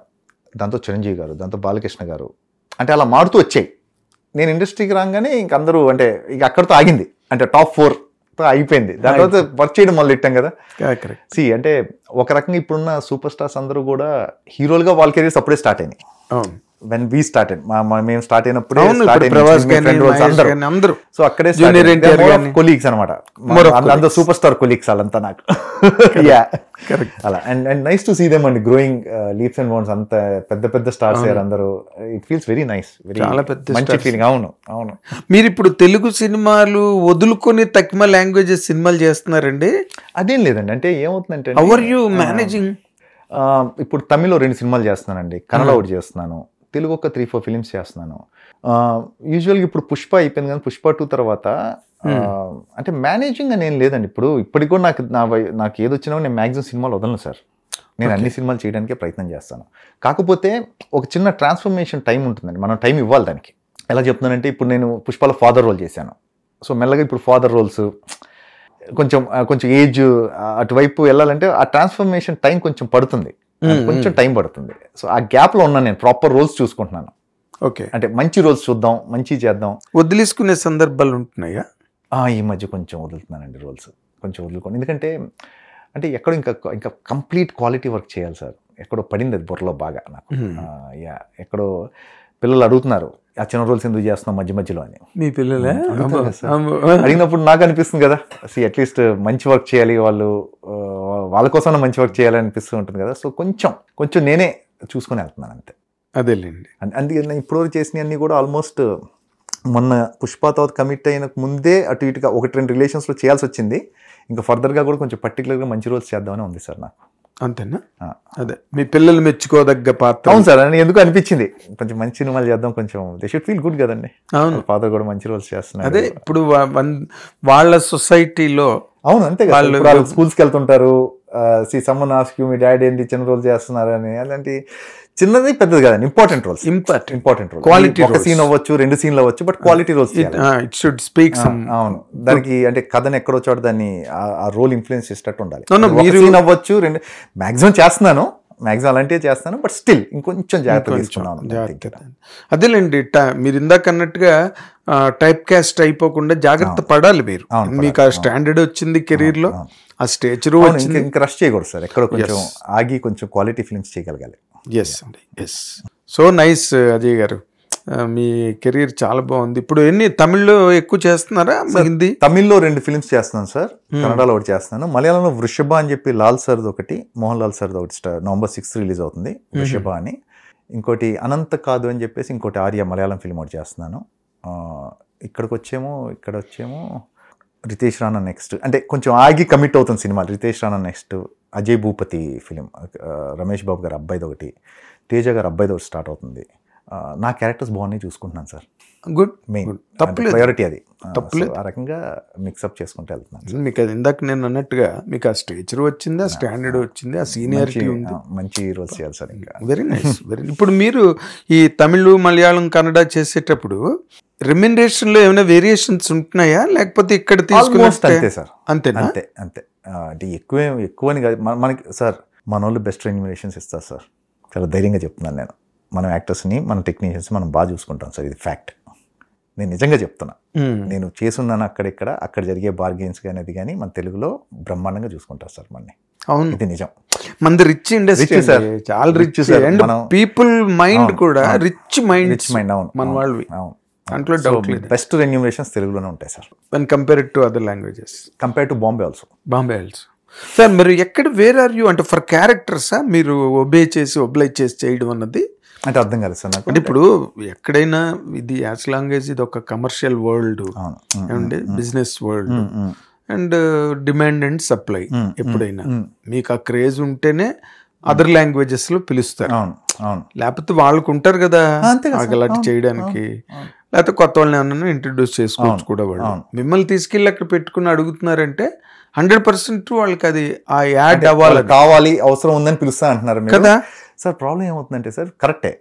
దాంతో చిరంజీవి గారు, దాంతో బాలకృష్ణ గారు, అంటే అలా మారుతూ వచ్చాయి. నేను ఇండస్ట్రీకి రాగానే ఇంక అందరూ అంటే ఇక అక్కడితో ఆగింది. అంటే టాప్ 4 అయిపోయింది. దాని తర్వాత వర్క్ చేయడం మొదలు పెట్టాం కదా. అంటే ఒక రకంగా ఇప్పుడున్న సూపర్ స్టార్స్ అందరూ కూడా హీరోలుగా వాళ్ళ కెరీర్స్ అప్పుడే స్టార్ట్ అయినాయి. when we started, మేము స్టార్ట్ అయినప్పుడే అందరూ. సో అక్కడే కొలీగ్స్ అనమాట, అందరూ సూపర్ స్టార్ కొలీగ్స్ వాళ్ళంతా నాకు. అలా and nice to see them and growing leaps and bounds. అంత పెద్ద పెద్ద స్టార్స్ అందరూ. ఇట్ ఫీల్స్ వెరీ నైస్, చాలా పెద్ద మంచి ఫీలింగ్. అవును. మీరు ఇప్పుడు తెలుగు సినిమాలు వదులుకొని తక్కువ లాంగ్వేజెస్ సినిమాలు చేస్తున్నారండి? అదేం లేదండి. అంటే ఏమవుతుందంటే, హౌ ఆర్ యూ మేనేజింగ్? ఇప్పుడు తమిళ్లో 2 సినిమాలు చేస్తున్నానండి, కన్నడ ఒకటి చేస్తున్నాను, తెలుగు ఒక 3-4 ఫిలిమ్స్ చేస్తున్నాను. యూజువల్గా ఇప్పుడు పుష్ప అయిపోయింది కానీ పుష్ప 2 తర్వాత అంటే మేనేజింగ్ అని ఏం లేదండి. ఇప్పటికి కూడా నాకు ఏదొచ్చినా నేను మ్యాక్సిమం సినిమాలు వదలను సార్. నేను అన్ని సినిమాలు చేయడానికే ప్రయత్నం చేస్తాను. కాకపోతే ఒక చిన్న ట్రాన్స్ఫర్మేషన్ టైం ఉంటుందండి, మనం టైం ఇవ్వాలి దానికి. ఎలా చెప్తున్నానంటే, ఇప్పుడు నేను పుష్పలో ఫాదర్ రోల్ చేశాను. సో మెల్లగా ఇప్పుడు ఫాదర్ రోల్స్ కొంచెం ఏజ్ అటువైపు వెళ్ళాలంటే ఆ ట్రాన్స్ఫర్మేషన్ టైం కొంచెం పడుతుంది, కొంచెం టైం పడుతుంది. సో ఆ గ్యాప్ లో ఉన్నాను నేను, ప్రాపర్ రోల్స్ చూసుకుంటున్నాను. ఓకే. అంటే మంచి రోల్స్ చూద్దాం, మంచి చేద్దాం. వదిలేసుకునే సందర్భాలు ఉంటున్నాయా? ఈ మధ్య కొంచెం వదులుతున్నానండి రోల్స్, కొంచెం వదులుకోండి. ఎందుకంటే అంటే ఎక్కడో ఇంకా కంప్లీట్ క్వాలిటీ వర్క్ చేయాలి సార్. ఎక్కడో పడింది అది బుర్రలో బాగా నాకు. ఎక్కడో పిల్లలు అడుగుతున్నారు, ఆ చిన్న రోల్స్ ఎందుకు చేస్తున్నాం మధ్య మధ్యలో అని. మీ పిల్లలే అడిగినప్పుడు నాకు అనిపిస్తుంది కదా, అట్లీస్ట్ మంచి వర్క్ చేయాలి, వాళ్ళ కోసం మంచి వర్క్ చేయాలి అనిపిస్తూ ఉంటుంది కదా. సో కొంచెం నేనే చూసుకొని వెళ్తున్నాను అంతే. అదేలేండి. అందుకే ఇప్పటివరకు చేసినవి అన్నీ కూడా ఆల్మోస్ట్ మొన్న పుష్ప తర్వాత కమిట్ అయిన ముందే అటు ఇటుగా 1-2 రిలేషన్స్లో చేయాల్సి వచ్చింది. ఇంకా ఫర్దర్గా కూడా కొంచెం పర్టికులర్గా మంచి రోల్స్ చేద్దామని ఉంది సార్ నాకు. అంతేనా? అదే మీ పిల్లలు మెచ్చుకోదగ్గ పాత్ర. అవును సార్, అని ఎందుకు అనిపించింది, కొంచెం మంచి సినిమాలు చేద్దాం, కొంచెం దే షుడ్ ఫీల్ గుడ్ కదండి. అవును, ఫాదర్ కూడా మంచి రోల్స్ చేస్తున్నారు. అదే ఇప్పుడు వాళ్ళ సొసైటీలో. అవును, అంతే కదా. వాళ్ళు స్కూల్స్కి వెళ్తుంటారు, సమ్మన్ ఆస్క్ యూ మీ డాడీ ఏంటి చిన్న రోల్ చేస్తున్నారు అని. అలాంటి చిన్నది పెద్దది కాదండి, important roles. Important role, quality ఒక సీన్ అవ్వచ్చు, 2 సీన్లు అవ్వచ్చు, but quality roles. It should speak some. అవును, దానికి అంటే కథను ఎక్కడో చోట దాన్ని ఆ రోల్ ఇన్ఫ్లుయెన్స్ చేసేటట్టు ఉండాలి. మీరు సీన్ అవ్వచ్చు, 2 మాక్సిమం చేస్తున్నాను, మాక్సిమం అలాంటివి చేస్తాను, బట్ స్టిల్ ఇంకొంచెం జాగ్రత్త తీసుకున్నాను. అదేలేండి, మీరు ఇందాక అన్నట్టుగా టైప్ కాస్ట్ అయిపోకుండా జాగ్రత్త పడాలి మీరు. మీకు ఆ స్టాండర్డ్ వచ్చింది కెరీర్ లో, ఆ స్టేచర్ వచ్చింది, ఇంకా రష్ చేయకూడదు సార్. ఎక్కడ కొంచెం ఆగి కొంచెం క్వాలిటీ ఫిల్మ్స్ చేయగలగాలి. ఎస్ అండి, ఎస్. సో నైస్ అజయ్ గారు, మీ కెరీర్ చాలా బాగుంది. ఇప్పుడు తమిళ్లో ఎక్కువ చేస్తున్నారా, హిందీ? తమిళ్లో 2 ఫిల్మ్స్ చేస్తున్నాను సార్, కన్నడలో ఒకటి చేస్తున్నాను, మలయాళంలో వృషభ అని చెప్పి లాల్ సార్ది ఒకటి, మోహన్ లాల్ సార్ది ఒకటి November 6 రిలీజ్ అవుతుంది, వృషభ అని. ఇంకోటి అనంత కాదు అని చెప్పేసి ఇంకోటి ఆర్య మలయాళం ఫిల్మ్ ఒకటి చేస్తున్నాను. ఇక్కడ వచ్చేమో రితేష్ రాణా నెక్స్ట్, అంటే కొంచెం ఆగి కమిట్ అవుతుంది cinema. Ritesh Rana next, Ajay Bhupathi film, Ramesh Babu garu అబ్బాయిది ఒకటి, తేజ గారు అబ్బాయిది ఒకటి స్టార్ట్ అవుతుంది. నా క్యారెక్టర్స్ బాగున్నాయి చూసుకుంటున్నాను సార్. గుడ్, మెయిన్ తప్పలేదు, ప్రయారిటీ అది. తప్పలేదు. ఆ రకంగా మిక్సప్ చేసుకుంటూ వెళ్తున్నాను. మీకు అది ఇందాక నేను అన్నట్టుగా మీకు ఆ స్టేచర్ వచ్చింది, ఆ స్టాండర్డ్ వచ్చింది, ఆ సీనియారిటీ ఉంది, మంచి రోల్స్ చేయాలి సార్. ఇంకా వెరీ నైస్, వెరీ. ఇప్పుడు మీరు ఈ తమిళ్, మలయాళం, కన్నడ చేసేటప్పుడు రెమ్యునరేషన్ లో ఏమైనా వేరియేషన్స్ ఉంటున్నాయా, లేకపోతే ఇక్కడ తీసుకుని? అంతే సార్, అంతేనా? అంతే. అంటే ఎక్కువని కాదు మనకి సార్. మన వాళ్ళు బెస్ట్ రెమ్యునరేషన్స్ ఇస్తారు సార్, చాలా ధైర్యంగా చెప్తున్నాను నేను. మనం యాక్టర్స్ని, మన టెక్నీషియన్స్ మనం బాగా చూసుకుంటాం సార్, ఇది ఫ్యాక్ట్. నేను నిజంగా చెప్తున్నా, నేను చేసున్నాను అక్కడ జరిగే బార్గెన్స్ కానీ అది కానీ మన తెలుగులో బ్రహ్మాండంగా చూసుకుంటారు సార్ మనని. అవును, ఇది నిజం. మనది రిచ్ ఇండస్ట్రీ సార్, చాలా rich sir. And people mind కూడా రిచ్ మైండ్. అవును, మన వాళ్ళు. అవును, దాంట్లో డౌట్ లేదు. బెస్ట్ రెమ్యునరేషన్స్ తెలుగులోనే ఉంటాయి sir, when compared to other languages, compare to Bombay also. Sir మీరు ఎక్కడ వేర్ ఆర్ యూ అంటే ఫర్ క్యారెక్టర్సా మీరు ఒబ్లైజ్ చేసి చేయడం అన్నది? అంటే అర్థం కాలేదు సార్ నాకు. అంటే ఇప్పుడు ఎక్కడైనా ఇది యాజ్ లాంగ్ యాజ్ ఇది ఒక commercial world and business world and demand and supply, ఎప్పుడైనా మీకు ఆ క్రేజ్ ఉంటేనే అదర్ లాంగ్వేజెస్ లో పిలుస్తారు, లేకపోతే వాళ్ళకు ఉంటారు కదా అలాంటి చేయడానికి, లేకపోతే కొత్త వాళ్ళని ఏమన్నా ఇంట్రడ్యూస్ చేసుకోవచ్చు కూడా. వాళ్ళు మిమ్మల్ని తీసుకెళ్ళి అక్కడ పెట్టుకుని అడుగుతున్నారంటే 100% వాళ్ళకి అది ఆ యాడ్ కావాలి, అవసరం ఉందని పిలుస్తా అంటున్నారు కదా సార్. ప్రాబ్లం ఏమవుతుందంటే సార్, కరెక్టే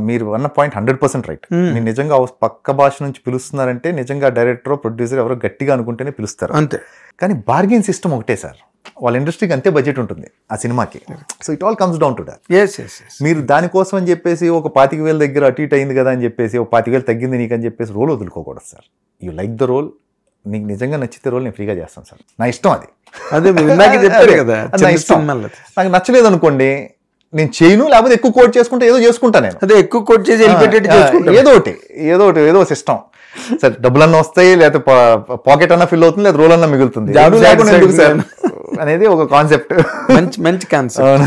మీరు అన్న పాయింట్ 100% రైట్. మీరు నిజంగా పక్క భాష నుంచి పిలుస్తున్నారంటే నిజంగా డైరెక్టర్, ప్రొడ్యూసర్ ఎవరో గట్టిగా అనుకుంటేనే పిలుస్తారు, అంతే. కానీ బార్గెన్ సిస్టమ్ ఒకటే సార్, వాళ్ళ ఇండస్ట్రీకి అంతే బడ్జెట్ ఉంటుంది ఆ సినిమాకి. So it all comes down to that. మీరు దానికోసం అని చెప్పేసి ఒక 25,000 దగ్గర అటు ఇటు అయింది కదా అని చెప్పేసి ఒక 25,000 తగ్గింది నీకు అని చెప్పేసి రోల్ వదులుకోకూడదు sir. You like the role, నీకు నిజంగా నచ్చితే రోల్ నేను ఫ్రీగా చేస్తాను సార్, నా ఇష్టం అది. అదే చెప్పారు కదా, నా ఇష్టం. నాకు నచ్చలేదు అనుకోండి, నేను చేయను, లేకపోతే ఎక్కువ కోట్ చేసుకుంటే ఏదో చేసుకుంటా నేను. అదే ఎక్కువ కోట్ చేసి ఏదో సిస్టమ్ సార్. డబ్బులన్నా వస్తాయి, లేకపోతే పాకెట్ అన్నా ఫిల్ అవుతుంది, లేదా రోల్ అన్నా మిగులుతుంది అనేది ఒక కాన్సెప్ట్. మంచి కాన్సెప్ట్,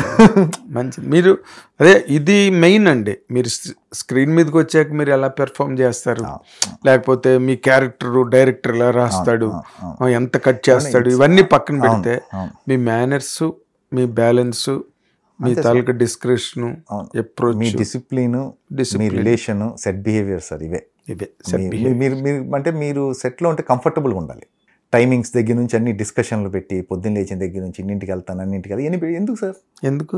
మంచి. మీరు అదే ఇది మెయిన్ అండి. మీరు స్క్రీన్ మీదకి వచ్చాక మీరు ఎలా పెర్ఫామ్ చేస్తారు, లేకపోతే మీ క్యారెక్టర్ డైరెక్టర్ ఎలా రాస్తాడు, ఎంత కట్ చేస్తాడు, ఇవన్నీ పక్కన పెడితే మీ మేనర్స్, మీ బ్యాలెన్స్, మీ తాలూకా డిస్క్రిప్షన్, అప్రోచ్, మీ డిసిప్లిన్, మీ రిలేషన్, సెట్ బిహేవియర్ సార్, ఇవే. మీరు అంటే మీరు సెట్లో ఉంటే కంఫర్టబుల్గా ఉండాలి. టైమింగ్స్ దగ్గర నుంచి అన్ని డిస్కషన్లు పెట్టి, పొద్దున్న లేచిన దగ్గర నుంచి ఇన్నింటికి వెళ్తాను, అన్నింటికి వెళ్తాను, ఎందుకు సార్? ఎందుకు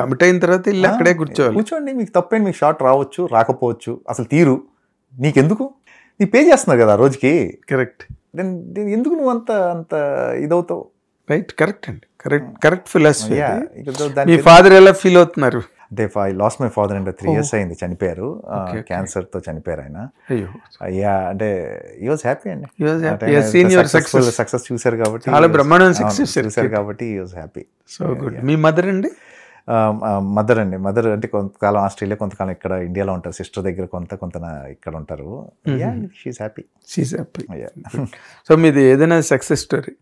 కమిట్ అయిన తర్వాత ఇల్లు అక్కడే కూర్చోండి. మీకు తప్పేంటి, మీకు షార్ట్ రావచ్చు, రాకపోవచ్చు, అసలు తీరు నీకెందుకు? నీ పే చేస్తున్నావు కదా రోజుకి. కరెక్ట్. ఎందుకు నువ్వు అంత ఇదవుతావు? రైట్, కరెక్ట్ అండి, కరెక్ట్ ఫిలాసఫీ. మీ ఫాదర్ ఎలా ఫీల్ అవుతున్నారు? అంటే ఐ లాస్ట్ మై ఫాదర్ అంటే 3 years అయింది, చనిపోయారు, క్యాన్సర్ తో చనిపోయారు ఆయన. అంటే he was happy అండి, సక్సెస్ చూసారు కాబట్టి, చాలా బ్రహ్మాండమైన సక్సెస్ చూసారు కాబట్టి he was happy. So good. Me mother అండి? మదర్ అంటే కొంతకాలం ఆస్ట్రేలియా, కొంతకాలం ఇక్కడ ఇండియాలో ఉంటారు, సిస్టర్ దగ్గర కొంత ఇక్కడ ఉంటారు. She is happy. సో మీది ఏదైనా సక్సెస్ స్టోరీ?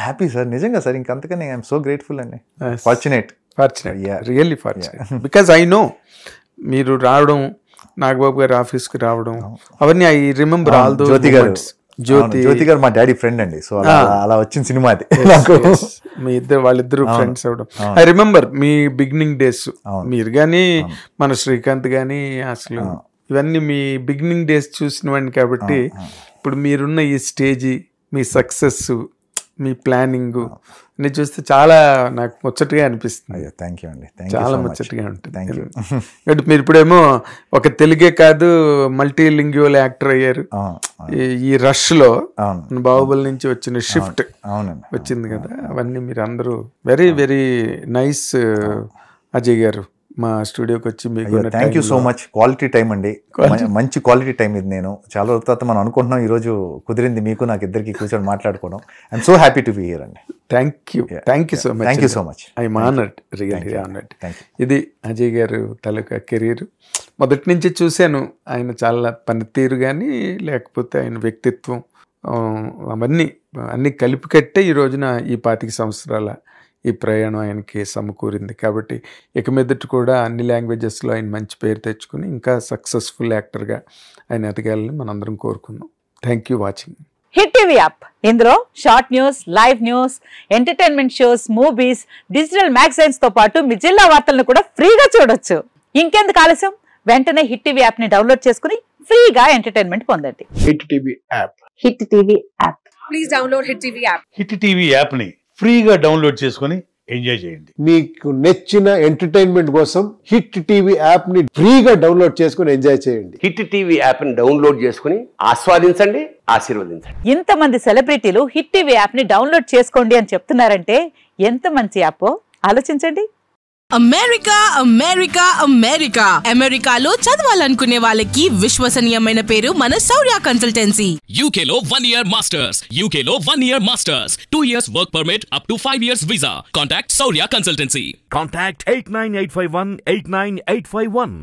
హ్యాపీ సార్, నిజంగా సార్, ఇంకంతకని ఐఎమ్ సో గ్రేట్ఫుల్ అండి. Fortunate, really fortunate. Because I know మీరు రావడం, నాగబాబు గారి ఆఫీస్కి రావడం, అవన్నీ ఐ రిమెంబర్ ఆల్ దోస్. జ్యోతి గారు మా డాడీ ఫ్రెండ్ అండి, సో అలా వచ్చిన సినిమా అది. మీ వాళ్ళిద్దరు ఫ్రెండ్స్ అవడం I remember. Me beginning days, మీరు కానీ మన శ్రీకాంత్ కానీ, అసలు ఇవన్నీ మీ బిగినింగ్ డేస్ చూసినవండి. కాబట్టి ఇప్పుడు మీరున్న ఈ స్టేజీ, మీ సక్సెస్, మీ ప్లానింగ్, అన్ని చూస్తే చాలా నాకు ముచ్చటగా అనిపిస్తుంది. అయ్యో థ్యాంక్ యూ అండి, చాలా ముచ్చటగా ఉంటుంది. Thank you. అంటే మీరు ఇప్పుడేమో ఒక తెలుగే కాదు మల్టీ లింగ్యువల్ యాక్టర్ అయ్యారు. ఈ రష్ లో బాహుబలి నుంచి వచ్చిన షిఫ్ట్ వచ్చింది కదా, అవన్నీ మీరు అందరూ వెరీ వెరీ నైస్. అజయ్ గారు మా స్టూడియోకి వచ్చి మీకు thank you so much. Quality time అండి, మంచి క్వాలిటీ టైం ఇది. నేను చాలా రోజుల తర్వాత మనం అనుకుంటున్నాం, ఈరోజు కుదిరింది మీకు నాకు ఇద్దరికి కూర్చొని మాట్లాడుకోవడం. I'm so happy to be here అండి. Thank you so much. Thank you so much. I'm honoured, really honoured. ఇది అజయ్ గారు తాలూకా కెరీర్. మొదటి నుంచి చూశాను ఆయన చాలా పనితీరు కానీ లేకపోతే ఆయన వ్యక్తిత్వం అన్నీ కలిపి కట్టే ఈ రోజున ఈ 25 సంవత్సరాల ఈ ప్రయాణం ఆయనకి సమకూరింది. కాబట్టి ఇక మీదట కూడా అన్ని లాంగ్వేజెస్లో ఆయన మంచి పేరు తెచ్చుకుని ఇంకా సక్సెస్ఫుల్ యాక్టర్గా ఆయన ఎదగాలని మనందరం కోరుకుందాం. Thank you watching hit TV app. ఇందులో short news, live news, entertainment shows, movies, digital magazines తో పాటు మీ జిల్లా వార్తలను కూడా ఫ్రీగా చూడొచ్చు. ఇంకెందుకు ఆలస్యం, వెంటనే హిట్ టీవీ యాప్ ని డౌన్లోడ్ చేసుకుని ఫ్రీగా ఎంటర్టైన్మెంట్ పొందండి. Hit TV app. Hit TV app. Please download hit TV app. Hit TV app ని ఫ్రీగా డౌన్లోడ్ చేసుకొని ఎంజాయ్ చేయండి. మీకు నచ్చిన ఎంటర్టైన్మెంట్ కోసం హిట్ టీవీ యాప్ ని ఫ్రీగా డౌన్లోడ్ చేసుకుని ఎంజాయ్ చేయండి. హిట్ టీవీ యాప్ ని డౌన్లోడ్ చేసుకుని ఆస్వాదించండి, ఆశీర్వదించండి. ఇంతమంది సెలబ్రిటీలు హిట్ టీవీ యాప్ ని డౌన్లోడ్ చేసుకోండి అని చెప్తున్నారంటే ఎంత మంచి యాప్ ఆలోచించండి. అమెరికా అమెరికా అమెరికా అమెరికాలో చదవాలనుకునే వాళ్ళకి విశ్వసనీయమైన పేరు మన శౌర్య కన్సల్టెన్సీ. UK లో 1 year masters, UK లో 1 year masters, 2 years work permit up to 5 years visa. Contact Saurya Consultancy. Contact 89851 89851.